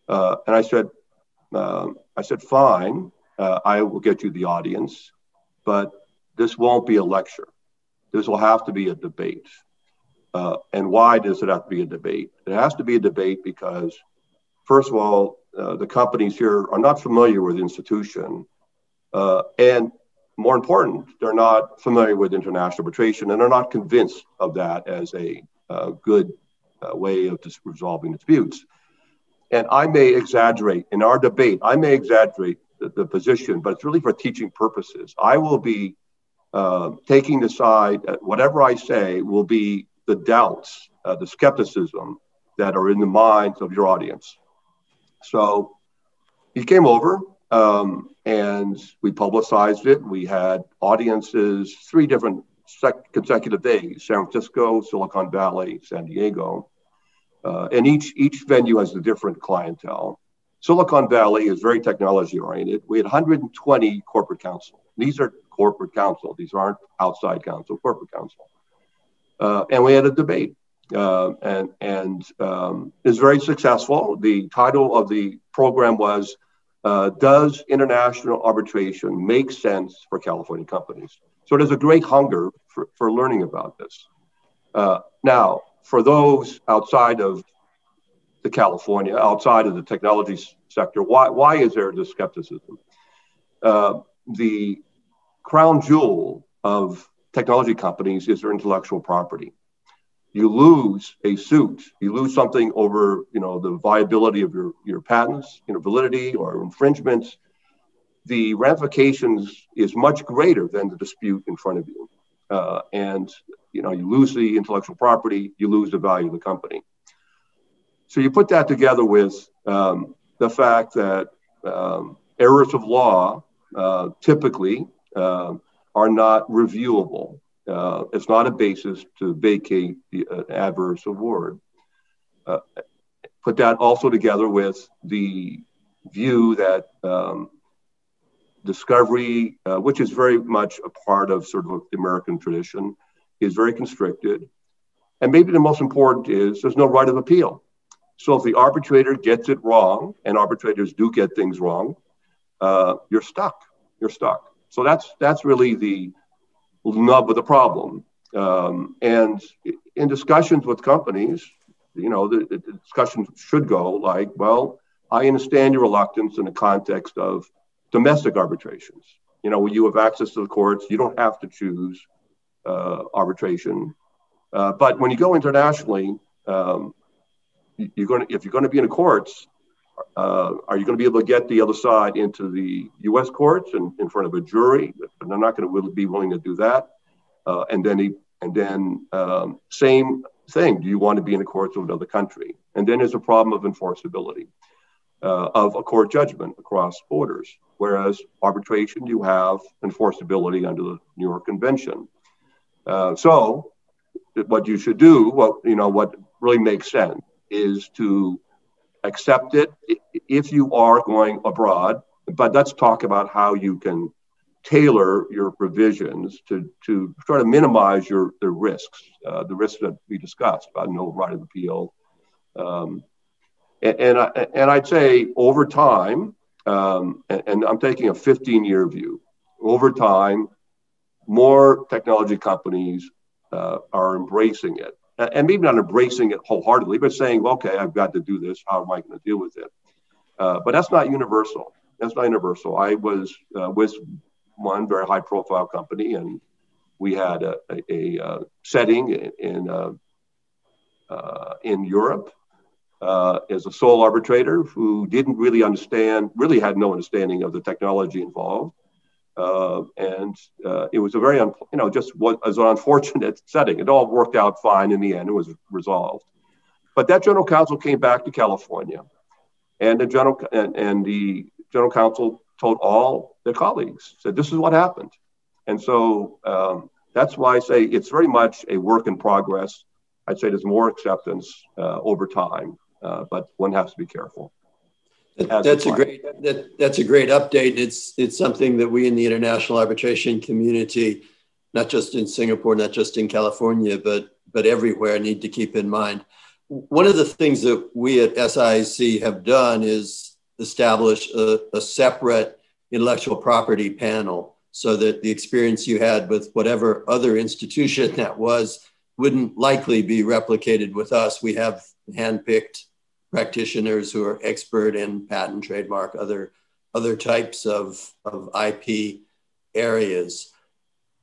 And I said, fine, I will get you the audience, but this won't be a lecture. This will have to be a debate. And why does it have to be a debate? It has to be a debate because, first of all, the companies here are not familiar with the institution. And more important, they're not familiar with international arbitration, and they're not convinced of that as a good way of resolving disputes. And I may exaggerate in our debate, the position, but it's really for teaching purposes. I will be taking the side, whatever I say will be the doubts, the skepticism that are in the minds of your audience. So he came over and we publicized it. We had audiences 3 different consecutive days, San Francisco, Silicon Valley, San Diego. And each venue has a different clientele. Silicon Valley is very technology oriented. We had 120 corporate counsel. These are corporate counsel. These aren't outside counsel, corporate counsel. And we had a debate and it was very successful. The title of the program was, does international arbitration make sense for California companies? So there's a great hunger for learning about this. Now, for those outside of the California, outside of the technology sector, why is there this skepticism? The crown jewel of technology companies is their intellectual property. You lose a suit, you lose something over, the viability of your patents, validity or infringements. The ramifications is much greater than the dispute in front of you. And you lose the intellectual property, you lose the value of the company. So you put that together with the fact that errors of law typically are not reviewable. It's not a basis to vacate the adverse award. Put that also together with the view that discovery, which is very much a part of sort of the American tradition, is very constricted. And maybe the most important is there's no right of appeal. So if the arbitrator gets it wrong, and arbitrators do get things wrong, you're stuck. So that's really the nub of the problem. And in discussions with companies, the discussions should go like, well, I understand your reluctance in the context of domestic arbitrations. When you have access to the courts, you don't have to choose arbitration. But when you go internationally, if you're going to be in the courts, are you going to be able to get the other side into the U.S. courts and in front of a jury? And they're not going to be willing to do that. And then same thing. Do you want to be in the courts of another country? And then there's a problem of enforceability of a court judgment across borders. Whereas arbitration, you have enforceability under the New York Convention. So what you should do, what really makes sense is to accept it if you are going abroad, but let's talk about how you can tailor your provisions to try to minimize the risks that we discussed about no right of appeal. And I'd say over time, and I'm taking a 15-year view, over time, more technology companies are embracing it. And maybe not embracing it wholeheartedly, but saying, okay, I've got to do this. How am I going to deal with it? But that's not universal. That's not universal. I was with one very high-profile company, and we had a setting in Europe as a sole arbitrator who didn't really had no understanding of the technology involved. And it was a very, just was an unfortunate setting. It all worked out fine in the end. It was resolved. But that general counsel came back to California, and the general counsel told all their colleagues, said, this is what happened. And so that's why I say it's very much a work in progress. I'd say there's more acceptance over time, but one has to be careful. That's a great update. It's something that we in the international arbitration community, not just in Singapore, not just in California, but everywhere, need to keep in mind. One of the things that we at SIAC have done is establish a separate intellectual property panel so that the experience you had with whatever other institution that was wouldn't likely be replicated with us. We have handpicked practitioners who are expert in patent, trademark, other types of IP areas.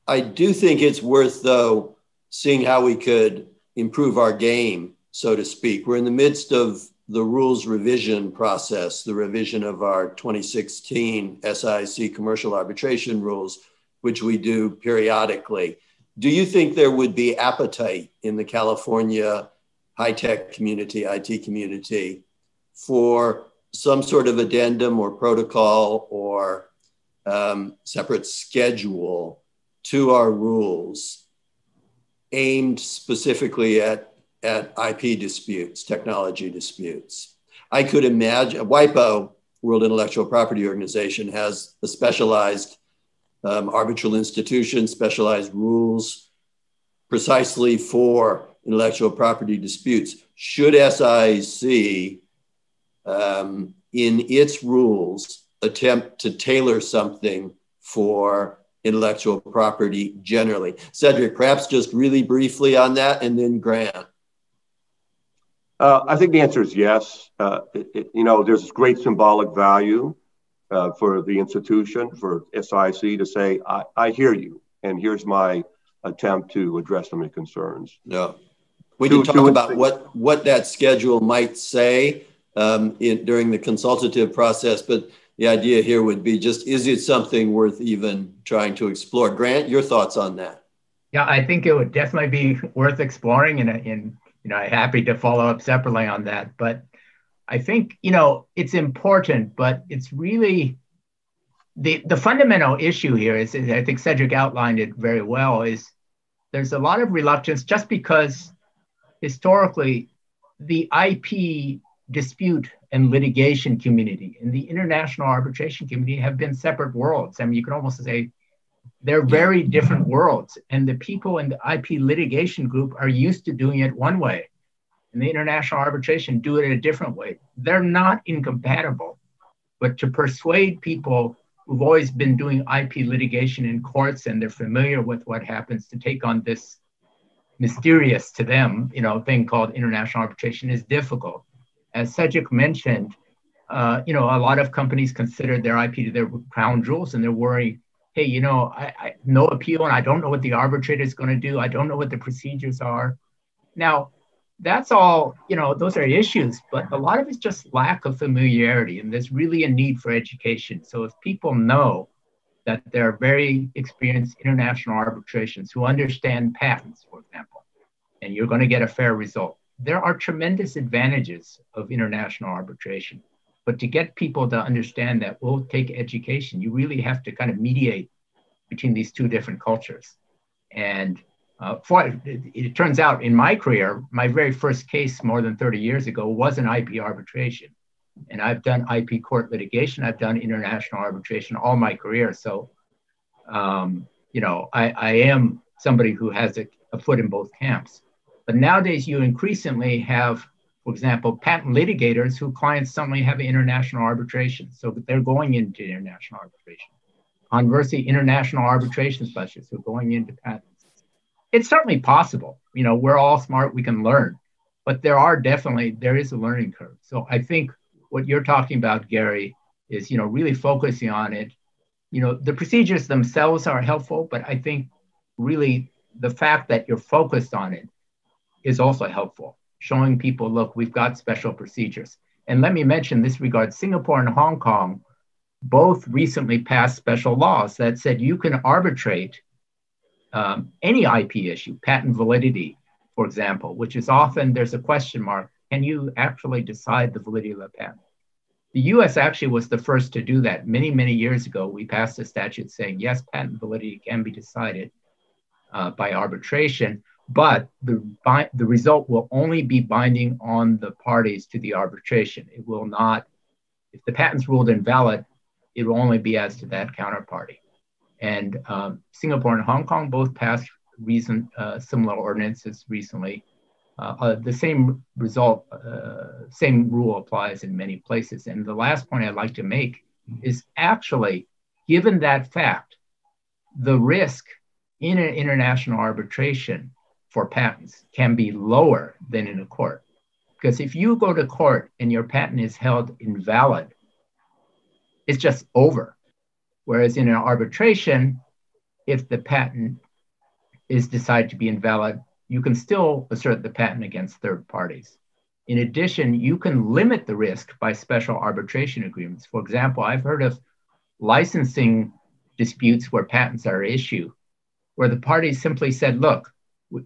I do think it's worth, though, seeing how we could improve our game, so to speak. We're in the midst of the rules revision process, the revision of our 2016 SIAC commercial arbitration rules, which we do periodically. Do you think there would be appetite in the California high-tech community, IT community, for some sort of addendum or protocol or separate schedule to our rules aimed specifically at IP disputes, technology disputes? I could imagine, WIPO, World Intellectual Property Organization, has a specialized arbitral institution, specialized rules precisely for intellectual property disputes. Should SIAC, in its rules, attempt to tailor something for intellectual property generally? Cedric, perhaps just really briefly on that, and then Grant. I think the answer is yes. There's great symbolic value for the institution, for SIAC to say, I hear you, and here's my attempt to address some of your concerns. Yeah. We can talk about what that schedule might say during the consultative process, but the idea here would be just, is it something worth even trying to explore? Grant, your thoughts on that? Yeah, I think it would definitely be worth exploring, and I'm happy to follow up separately on that. But I think, it's important, but it's really the fundamental issue here is, I think Cedric outlined it very well, is there's a lot of reluctance just because historically the IP dispute and litigation community and the international arbitration community have been separate worlds. I mean, you can almost say they're very different worlds, and the people in the IP litigation group are used to doing it one way, and the international arbitration do it a different way. They're not incompatible, but to persuade people who've always been doing IP litigation in courts and they're familiar with what happens to take on this mysterious to them, thing called international arbitration is difficult. As Cedric mentioned, a lot of companies consider their IP their crown jewels, and they're worried, hey, I no appeal, and I don't know what the arbitrator is going to do. I don't know what the procedures are. Now, that's all, those are issues, but a lot of it's just lack of familiarity, and there's really a need for education. So if people know that there are very experienced international arbitrations who understand patents, for example, and you're going to get a fair result, there are tremendous advantages of international arbitration. But to get people to understand that will take education. You really have to kind of mediate between these two different cultures. And It turns out in my career, my very first case more than 30 years ago was an IP arbitration. And I've done IP court litigation. I've done international arbitration all my career. So, you know, I am somebody who has a foot in both camps. But nowadays you increasingly have, for example, patent litigators who clients suddenly have international arbitration. So they're going into international arbitration. Conversely, international arbitration specialists who are going into patents. It's certainly possible. You know, we're all smart, we can learn, but there is a learning curve. So I think what you're talking about, Gary, is, you know, really focusing on it. You know, the procedures themselves are helpful, but I think really the fact that you're focused on it is also helpful. Showing people, look, we've got special procedures. And let me mention this regards Singapore and Hong Kong, both recently passed special laws that said you can arbitrate any IP issue, patent validity, for example, which is often there's a question mark. Can you actually decide the validity of the patent? The US actually was the first to do that. Many, many years ago, we passed a statute saying, yes, patent validity can be decided by arbitration, but the result will only be binding on the parties to the arbitration. It will not, if the patent's ruled invalid, it will only be as to that counterparty. And Singapore and Hong Kong both passed similar ordinances recently. The same result, same rule applies in many places. And the last point I'd like to make is actually, given that fact, the risk in an international arbitration for patents can be lower than in a court. Because if you go to court and your patent is held invalid, it's just over. Whereas in an arbitration, if the patent is decided to be invalid, you can still assert the patent against third parties. In addition, you can limit the risk by special arbitration agreements. For example, I've heard of licensing disputes where patents are issued, where the parties simply said, look,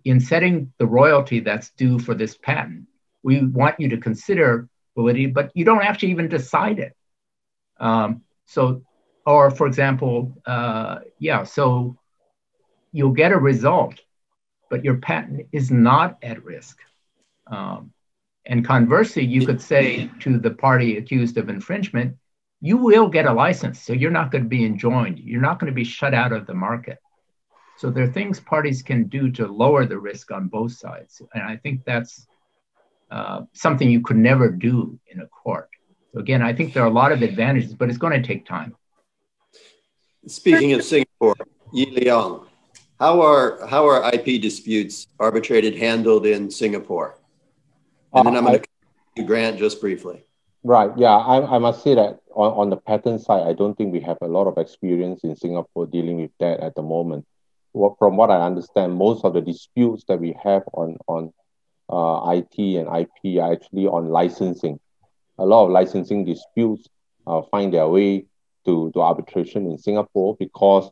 in setting the royalty that's due for this patent, we want you to consider validity, but you don't actually even decide it. Or for example, so you'll get a result, but your patent is not at risk. And conversely, you could say to the party accused of infringement, you will get a license, so you're not going to be enjoined. You're not going to be shut out of the market. So there are things parties can do to lower the risk on both sides. And I think that's something you could never do in a court. So again, I think there are a lot of advantages, but it's going to take time. Speaking of Singapore, Yi Liang, how are IP disputes arbitrated, handled in Singapore? And then I'm going to come to Grant just briefly. Right, yeah, I must say that on the patent side, I don't think we have a lot of experience in Singapore dealing with that at the moment. From what I understand, most of the disputes that we have on IT and IP are actually on licensing. A lot of licensing disputes find their way to arbitration in Singapore because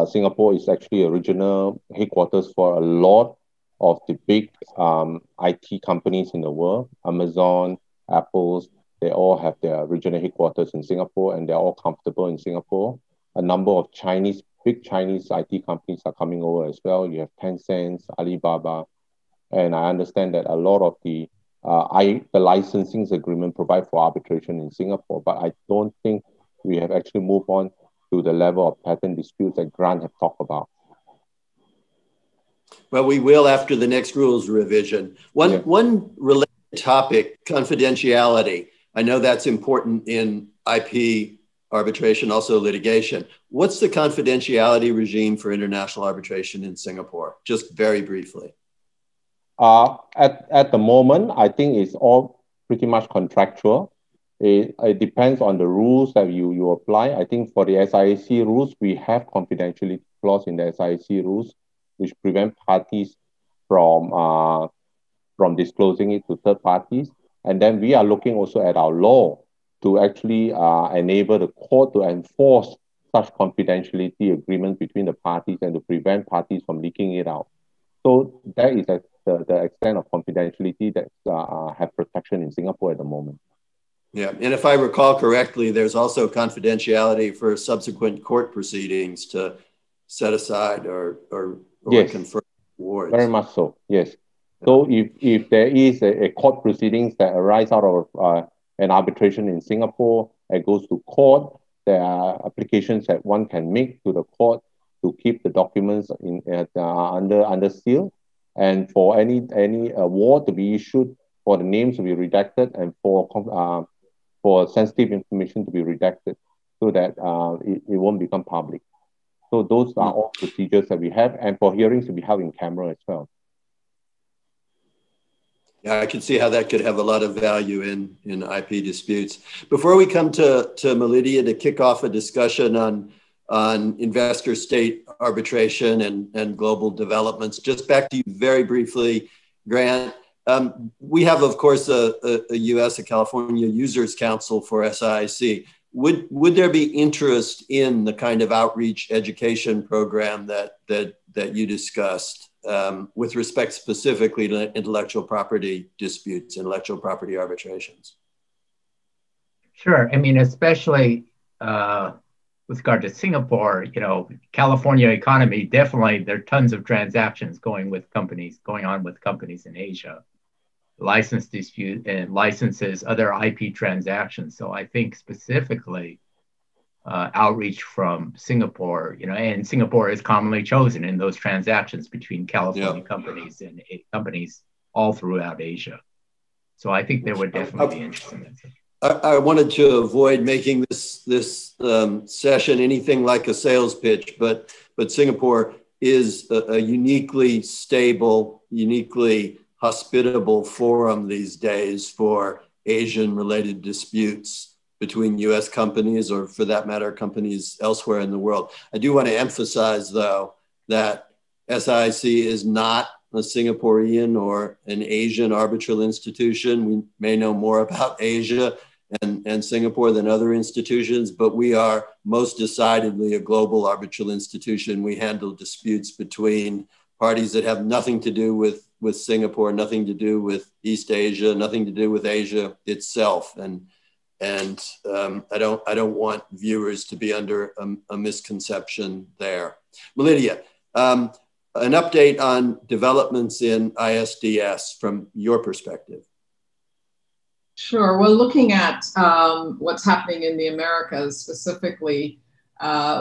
Singapore is actually a regional headquarters for a lot of the big IT companies in the world. Amazon, Apple, they all have their regional headquarters in Singapore and they're all comfortable in Singapore. A number of big Chinese IT companies are coming over as well. You have Tencent, Alibaba, and I understand that a lot of the licensing agreement provide for arbitration in Singapore, but I don't think we have actually moved on to the level of patent disputes that Grant have talked about. Well, we will after the next rules revision. One related topic, confidentiality. I know that's important in IP arbitration, also litigation. What's the confidentiality regime for international arbitration in Singapore? Just very briefly. At the moment, I think it's all pretty much contractual. It depends on the rules that you apply. I think for the SIAC rules, we have confidentiality clause in the SIAC rules, which prevent parties from disclosing it to third parties. And then we are looking also at our law to actually enable the court to enforce such confidentiality agreement between the parties and to prevent parties from leaking it out. So that is the extent of confidentiality that have protection in Singapore at the moment. Yeah, and if I recall correctly, there's also confidentiality for subsequent court proceedings to set aside or yes. confirm. awards. Very much so, yes. So if there is a court proceedings that arise out of an arbitration in Singapore, it goes to court, there are applications that one can make to the court to keep the documents under seal, and for any award to be issued, for the names to be redacted, and for sensitive information to be redacted, so that it won't become public. So those are all procedures that we have, and for hearings to be held in camera as well. Yeah, I can see how that could have a lot of value in IP disputes. Before we come to Melidia to kick off a discussion on investor-state arbitration and global developments, just back to you very briefly, Grant. We have, of course, a California Users Council for SIAC. Would there be interest in the kind of outreach education program that you discussed with respect specifically to intellectual property disputes, intellectual property arbitrations? Sure. I mean, especially with regard to Singapore, California economy, definitely there are tons of transactions going on with companies in Asia. License dispute and licenses, other IP transactions. So I think specifically outreach from Singapore, and Singapore is commonly chosen in those transactions between California companies and companies all throughout Asia. So I think there would definitely be interest in that. I wanted to avoid making this session anything like a sales pitch, but Singapore is a uniquely stable, uniquely hospitable forum these days for Asian-related disputes between US companies, or for that matter, companies elsewhere in the world. I do want to emphasize, though, that SIAC is not a Singaporean or an Asian arbitral institution. We may know more about Asia and Singapore than other institutions, but we are most decidedly a global arbitral institution. We handle disputes between parties that have nothing to do with Singapore, nothing to do with East Asia, nothing to do with Asia itself. And I don't want viewers to be under a misconception there. Melidia, an update on developments in ISDS from your perspective. Sure. Well, looking at what's happening in the Americas specifically,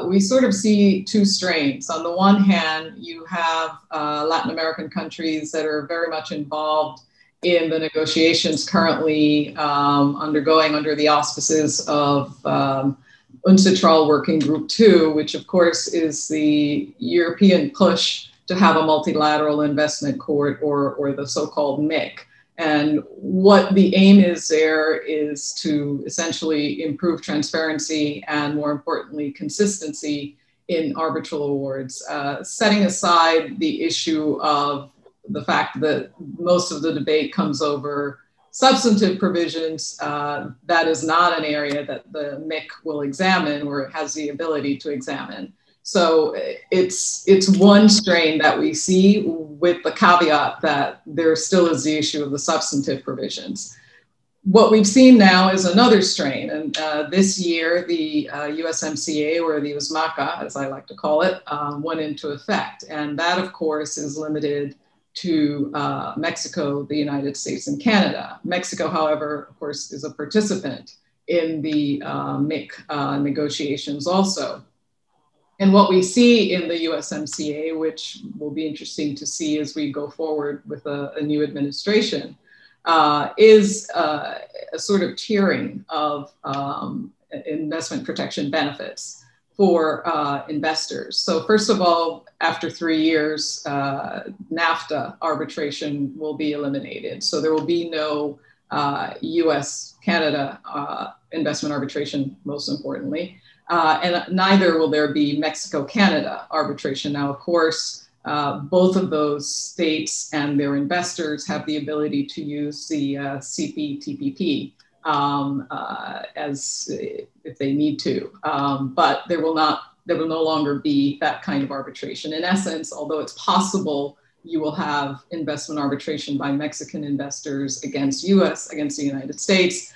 we sort of see two strains. On the one hand, you have Latin American countries that are very much involved in the negotiations currently undergoing under the auspices of UNCITRAL Working Group 2, which of course is the European push to have a multilateral investment court, or the so-called MIC. And what the aim is there is to essentially improve transparency and, more importantly, consistency in arbitral awards, setting aside the issue of the fact that most of the debate comes over substantive provisions. That is not an area that the MIC will examine or has the ability to examine. So it's one strain that we see, with the caveat that there still is the issue of the substantive provisions. What we've seen now is another strain, and this year the USMCA, or the USMCA, as I like to call it, went into effect. And that, of course, is limited to Mexico, the United States, and Canada. Mexico, however, of course, is a participant in the MIC negotiations also. And what we see in the USMCA, which will be interesting to see as we go forward with a new administration, is a sort of tiering of investment protection benefits for investors. So first of all, after 3 years, NAFTA arbitration will be eliminated. So there will be no US-Canada investment arbitration, most importantly. And neither will there be Mexico-Canada arbitration. Now, of course, both of those states and their investors have the ability to use the CPTPP as if they need to, but there will no longer be that kind of arbitration. In essence, although it's possible you will have investment arbitration by Mexican investors against the United States,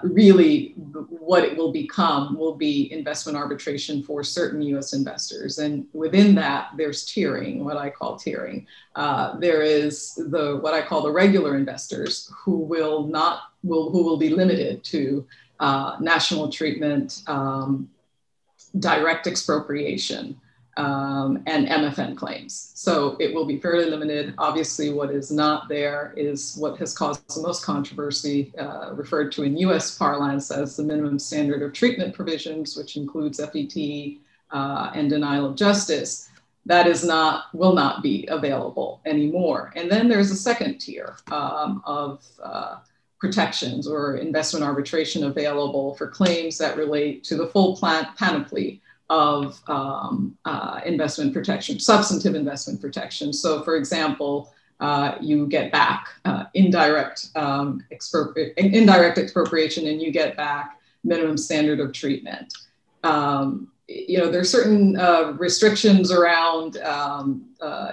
really what it will become will be investment arbitration for certain US investors. And within that, there's tiering, what I call tiering. There is what I call the regular investors who will be limited to national treatment, direct expropriation, and MFN claims. So it will be fairly limited. Obviously, what is not there is what has caused the most controversy, referred to in US parlance as the minimum standard of treatment provisions, which includes FET and denial of justice. That will not be available anymore. And then there's a second tier of protections or investment arbitration available for claims that relate to the full panoply of investment protection, substantive investment protection. So for example, you get back indirect expropriation, and you get back minimum standard of treatment. There's certain restrictions around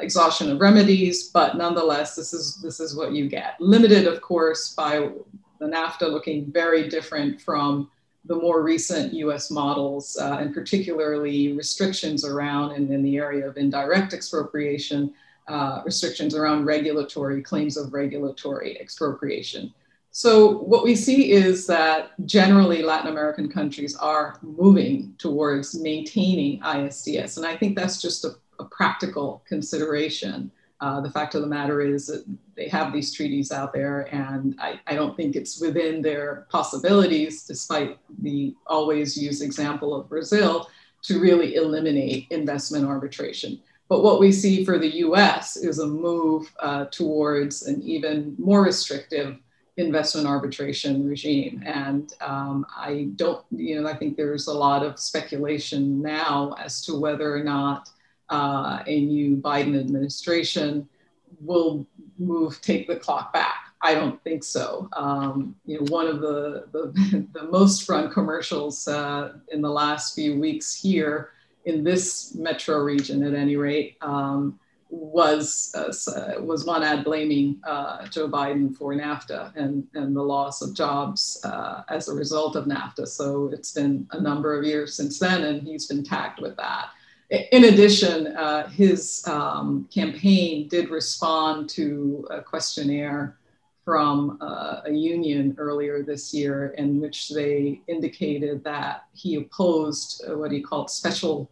exhaustion of remedies, but nonetheless, this is what you get. Limited, of course, by the NAFTA looking very different from the more recent US models, and particularly restrictions around, and in the area of indirect expropriation, restrictions around claims of regulatory expropriation. So what we see is that generally Latin American countries are moving towards maintaining ISDS. And I think that's just a practical consideration. The fact of the matter is that they have these treaties out there, and I don't think it's within their possibilities, despite the always used example of Brazil, to really eliminate investment arbitration. But what we see for the US is a move towards an even more restrictive investment arbitration regime. And I think there's a lot of speculation now as to whether or not a new Biden administration will take the clock back. I don't think so. One of the most run commercials in the last few weeks here in this metro region, at any rate, was one ad blaming Joe Biden for NAFTA and the loss of jobs as a result of NAFTA. So it's been a number of years since then, and he's been tagged with that. In addition, his campaign did respond to a questionnaire from a union earlier this year, in which they indicated that he opposed what he called special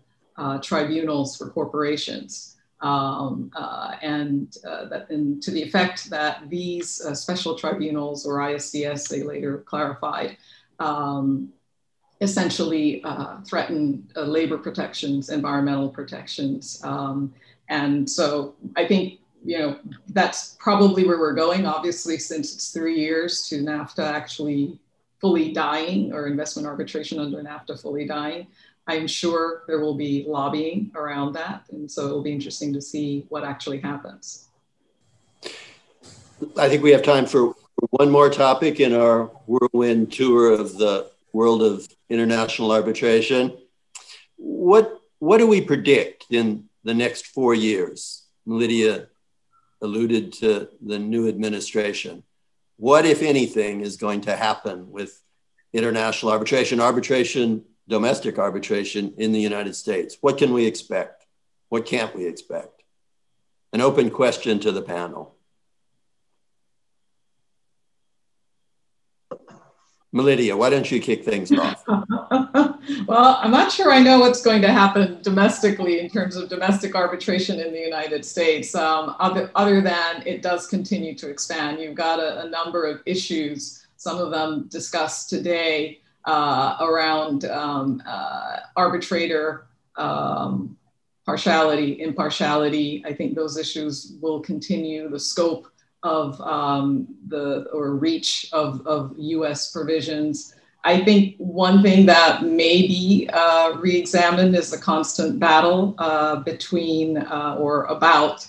tribunals for corporations. And to the effect that these special tribunals, or ISDS, they later clarified, essentially threaten labor protections, environmental protections. And so I think, that's probably where we're going, obviously, since it's 3 years to NAFTA actually fully dying, or investment arbitration under NAFTA fully dying. I'm sure there will be lobbying around that. And so it'll be interesting to see what actually happens. I think we have time for one more topic in our whirlwind tour of the world of international arbitration. What do we predict in the next 4 years? Lydia alluded to the new administration. What, if anything, is going to happen with international arbitration, domestic arbitration in the United States? What can we expect? What can't we expect? An open question to the panel. Lydia, why don't you kick things off? Well, I'm not sure I know what's going to happen domestically in terms of domestic arbitration in the United States, other than it does continue to expand. You've got a number of issues, some of them discussed today, around arbitrator impartiality. I think those issues will continue. The scope of reach of US provisions. I think one thing that may be re-examined is the constant battle between or about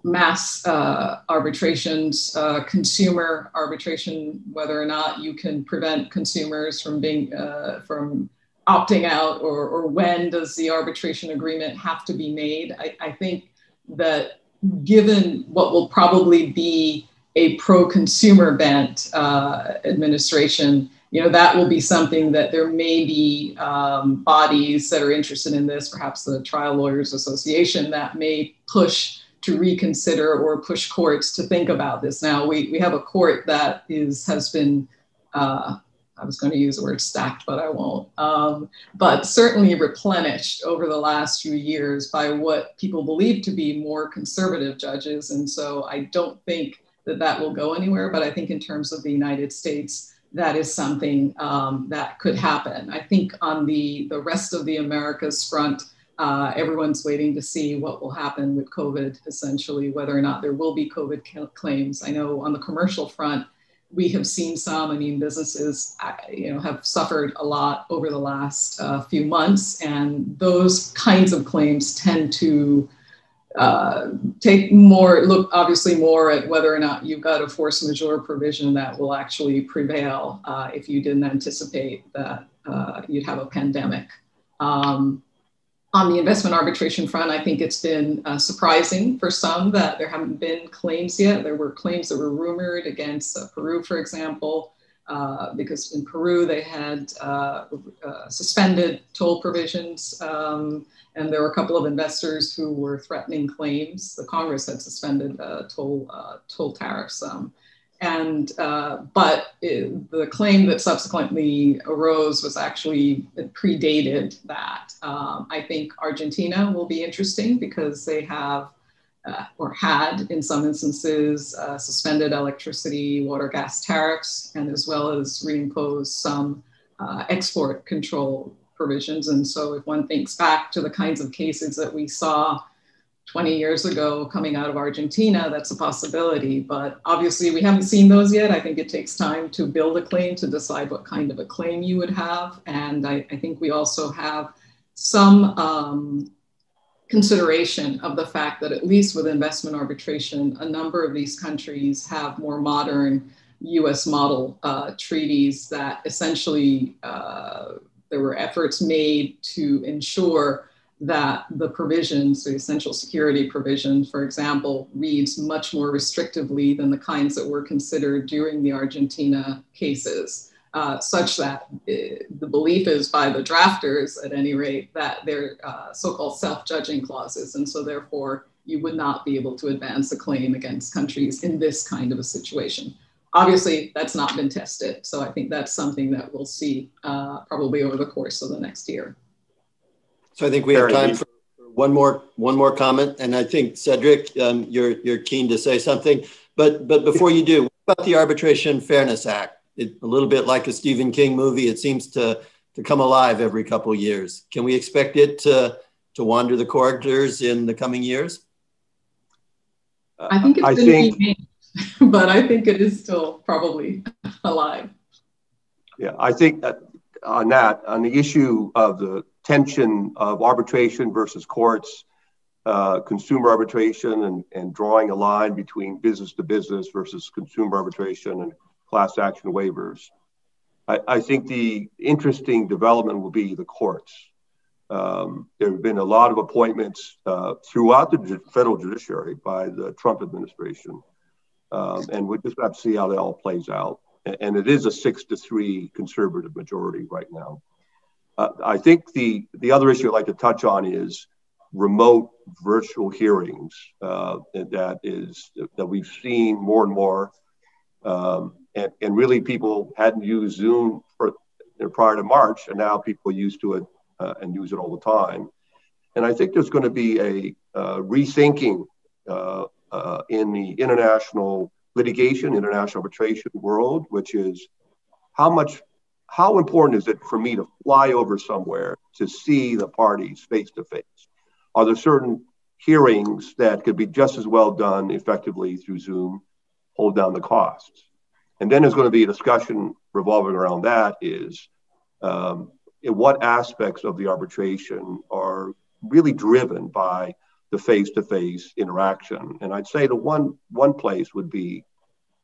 mass arbitrations, consumer arbitration, whether or not you can prevent consumers from being from opting out, or when does the arbitration agreement have to be made. I think that given what will probably be a pro-consumer bent administration, that will be something that there may be bodies that are interested in this, perhaps the Trial Lawyers Association, that may push to reconsider or push courts to think about this. Now, we have a court that has been, I was going to use the word stacked, but I won't, but certainly replenished over the last few years by what people believe to be more conservative judges. And so I don't think that will go anywhere, but I think in terms of the United States, that is something that could happen. I think on the rest of the Americas front, everyone's waiting to see what will happen with COVID, essentially, whether or not there will be COVID claims. I know on the commercial front, we have seen some. I mean, businesses, have suffered a lot over the last few months, and those kinds of claims tend to look obviously more at whether or not you've got a force majeure provision that will actually prevail if you didn't anticipate that you'd have a pandemic. On the investment arbitration front, I think it's been surprising for some that there haven't been claims yet. There were claims that were rumored against Peru, for example, because in Peru they had suspended toll provisions, and there were a couple of investors who were threatening claims. The Congress had suspended toll tariffs. But the claim that subsequently arose was actually, it predated that. I think Argentina will be interesting because they have, or had in some instances, suspended electricity, water, gas tariffs, and as well as reimposed some export control provisions. And so if one thinks back to the kinds of cases that we saw 20 years ago coming out of Argentina, that's a possibility. But obviously we haven't seen those yet. I think it takes time to build a claim, to decide what kind of a claim you would have. And I think we also have some consideration of the fact that at least with investment arbitration, a number of these countries have more modern US model treaties that essentially there were efforts made to ensure that the provisions, the essential security provision, for example, reads much more restrictively than the kinds that were considered during the Argentina cases, such that the belief is by the drafters, at any rate, that they're so-called self-judging clauses. And so therefore, you would not be able to advance a claim against countries in this kind of a situation. Obviously, that's not been tested. So I think that's something that we'll see probably over the course of the next year. So I think we have time for one more comment, and I think Cedric, you're keen to say something. But before you do, what about the Arbitration Fairness Act? A little bit like a Stephen King movie, it seems to come alive every couple of years. Can we expect it to wander the corridors in the coming years? I think it's been remade, but I think it is still probably alive. Yeah, I think that on the issue of the tension of arbitration versus courts, consumer arbitration, and drawing a line between business to business versus consumer arbitration and class action waivers. I think the interesting development will be the courts. There have been a lot of appointments throughout the federal judiciary by the Trump administration, and we just have to see how that all plays out. And it is a 6-3 conservative majority right now. I think the other issue I'd like to touch on is remote virtual hearings that we've seen more and more. And really people hadn't used Zoom prior to March, and now people are used to it and use it all the time. And I think there's going to be a rethinking in the international litigation, international arbitration world, which is how important is it for me to fly over somewhere to see the parties face to face? Are there certain hearings that could be just as well done effectively through Zoom, hold down the costs? And then there's going to be a discussion revolving around that is what aspects of the arbitration are really driven by the face-to-face interaction. And I'd say the one place would be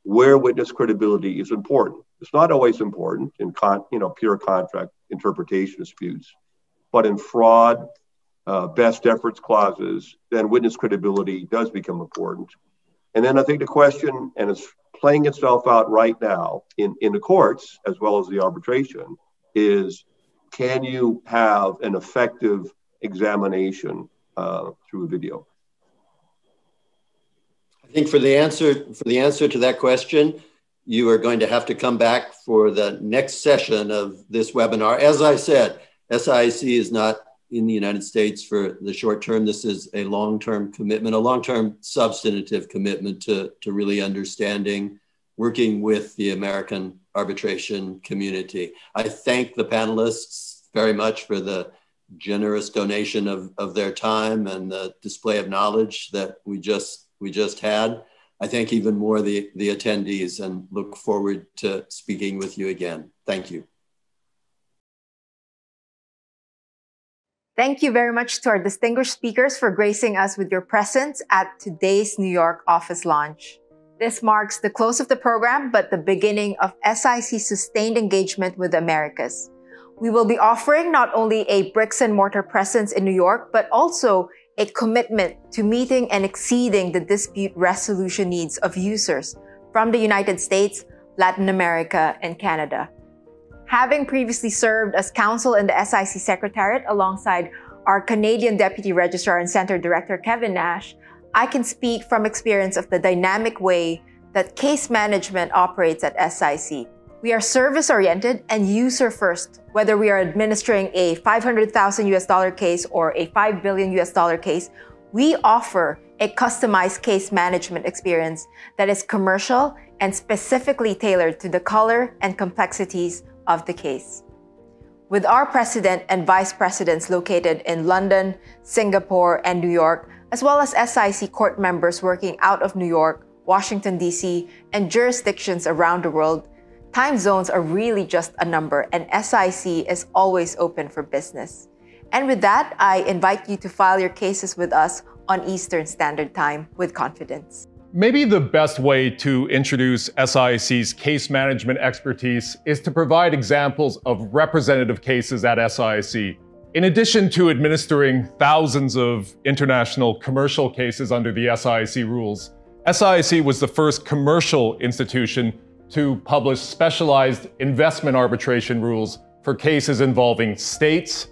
where witness credibility is important. It's not always important in pure contract interpretation disputes, but in fraud, best efforts clauses, then witness credibility does become important. And then I think the question, and it's playing itself out right now in the courts as well as the arbitration is, can you have an effective examination through video? I think for the answer to that question, you are going to have to come back for the next session of this webinar. As I said, SIAC is not in the United States for the short term. This is a long-term commitment, a long-term substantive commitment to really understanding, working with the American arbitration community. I thank the panelists very much for the generous donation of their time and the display of knowledge that we just had. I thank even more the attendees and look forward to speaking with you again. Thank you. Thank you very much to our distinguished speakers for gracing us with your presence at today's New York office launch. This marks the close of the program, but the beginning of SIAC's sustained engagement with the Americas. We will be offering not only a bricks and mortar presence in New York, but also a commitment to meeting and exceeding the dispute resolution needs of users from the United States, Latin America, and Canada. Having previously served as counsel in the SIAC Secretariat alongside our Canadian Deputy Registrar and Center Director, Kevin Nash, I can speak from experience of the dynamic way that case management operates at SIAC. We are service-oriented and user-first, whether we are administering a $500,000 case or a $5 billion case. We offer a customized case management experience that is commercial and specifically tailored to the color and complexities of the case. With our president and vice presidents located in London, Singapore, and New York, as well as SIAC court members working out of New York, Washington, D.C., and jurisdictions around the world, time zones are really just a number, and SIAC is always open for business. And with that, I invite you to file your cases with us on Eastern Standard Time with confidence. Maybe the best way to introduce SIAC's case management expertise is to provide examples of representative cases at SIAC. In addition to administering thousands of international commercial cases under the SIAC rules, SIAC was the first commercial institution to publish specialized investment arbitration rules for cases involving states,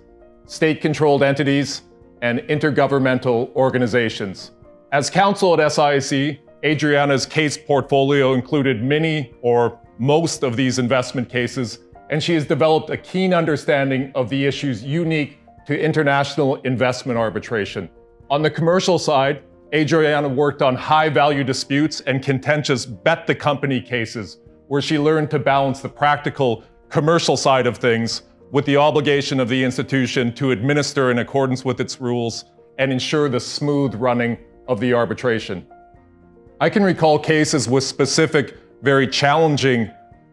state-controlled entities, and intergovernmental organizations. As counsel at SIAC, Adriana's case portfolio included many or most of these investment cases, and she has developed a keen understanding of the issues unique to international investment arbitration. On the commercial side, Adriana worked on high-value disputes and contentious bet-the-company cases, where she learned to balance the practical commercial side of things with the obligation of the institution to administer in accordance with its rules and ensure the smooth running of the arbitration. I can recall cases with specific, very challenging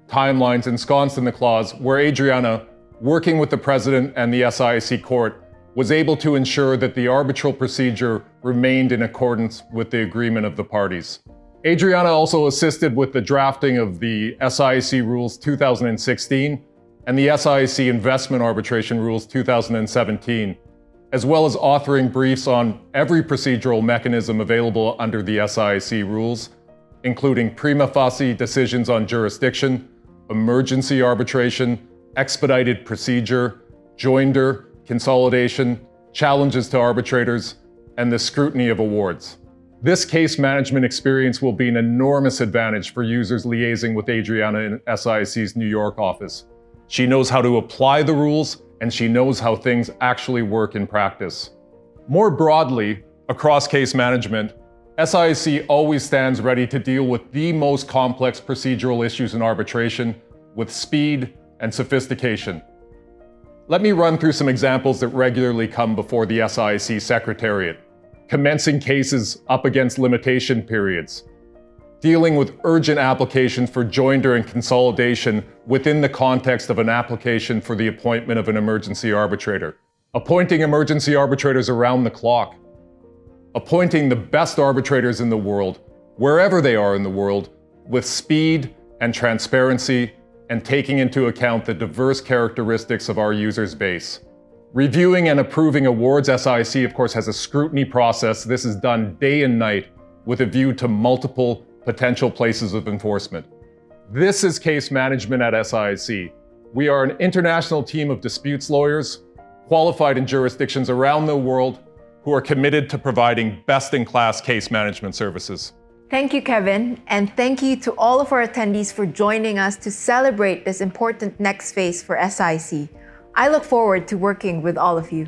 timelines ensconced in the clause where Adriana, working with the president and the SIAC court, was able to ensure that the arbitral procedure remained in accordance with the agreement of the parties. Adriana also assisted with the drafting of the SIAC Rules 2016 and the SIAC Investment Arbitration Rules 2017, as well as authoring briefs on every procedural mechanism available under the SIAC rules, including prima facie decisions on jurisdiction, emergency arbitration, expedited procedure, joinder, consolidation, challenges to arbitrators, and the scrutiny of awards. This case management experience will be an enormous advantage for users liaising with Adriana in SIAC's New York office. She knows how to apply the rules, and she knows how things actually work in practice. More broadly, across case management, SIAC always stands ready to deal with the most complex procedural issues in arbitration with speed and sophistication. Let me run through some examples that regularly come before the SIAC Secretariat. Commencing cases up against limitation periods. Dealing with urgent applications for joinder and consolidation within the context of an application for the appointment of an emergency arbitrator. Appointing emergency arbitrators around the clock. Appointing the best arbitrators in the world, wherever they are in the world, with speed and transparency, and taking into account the diverse characteristics of our users' base. Reviewing and approving awards, SIAC, of course, has a scrutiny process. This is done day and night with a view to multiple potential places of enforcement. This is case management at SIAC. We are an international team of disputes lawyers, qualified in jurisdictions around the world, who are committed to providing best-in-class case management services. Thank you, Kevin, and thank you to all of our attendees for joining us to celebrate this important next phase for SIAC. I look forward to working with all of you.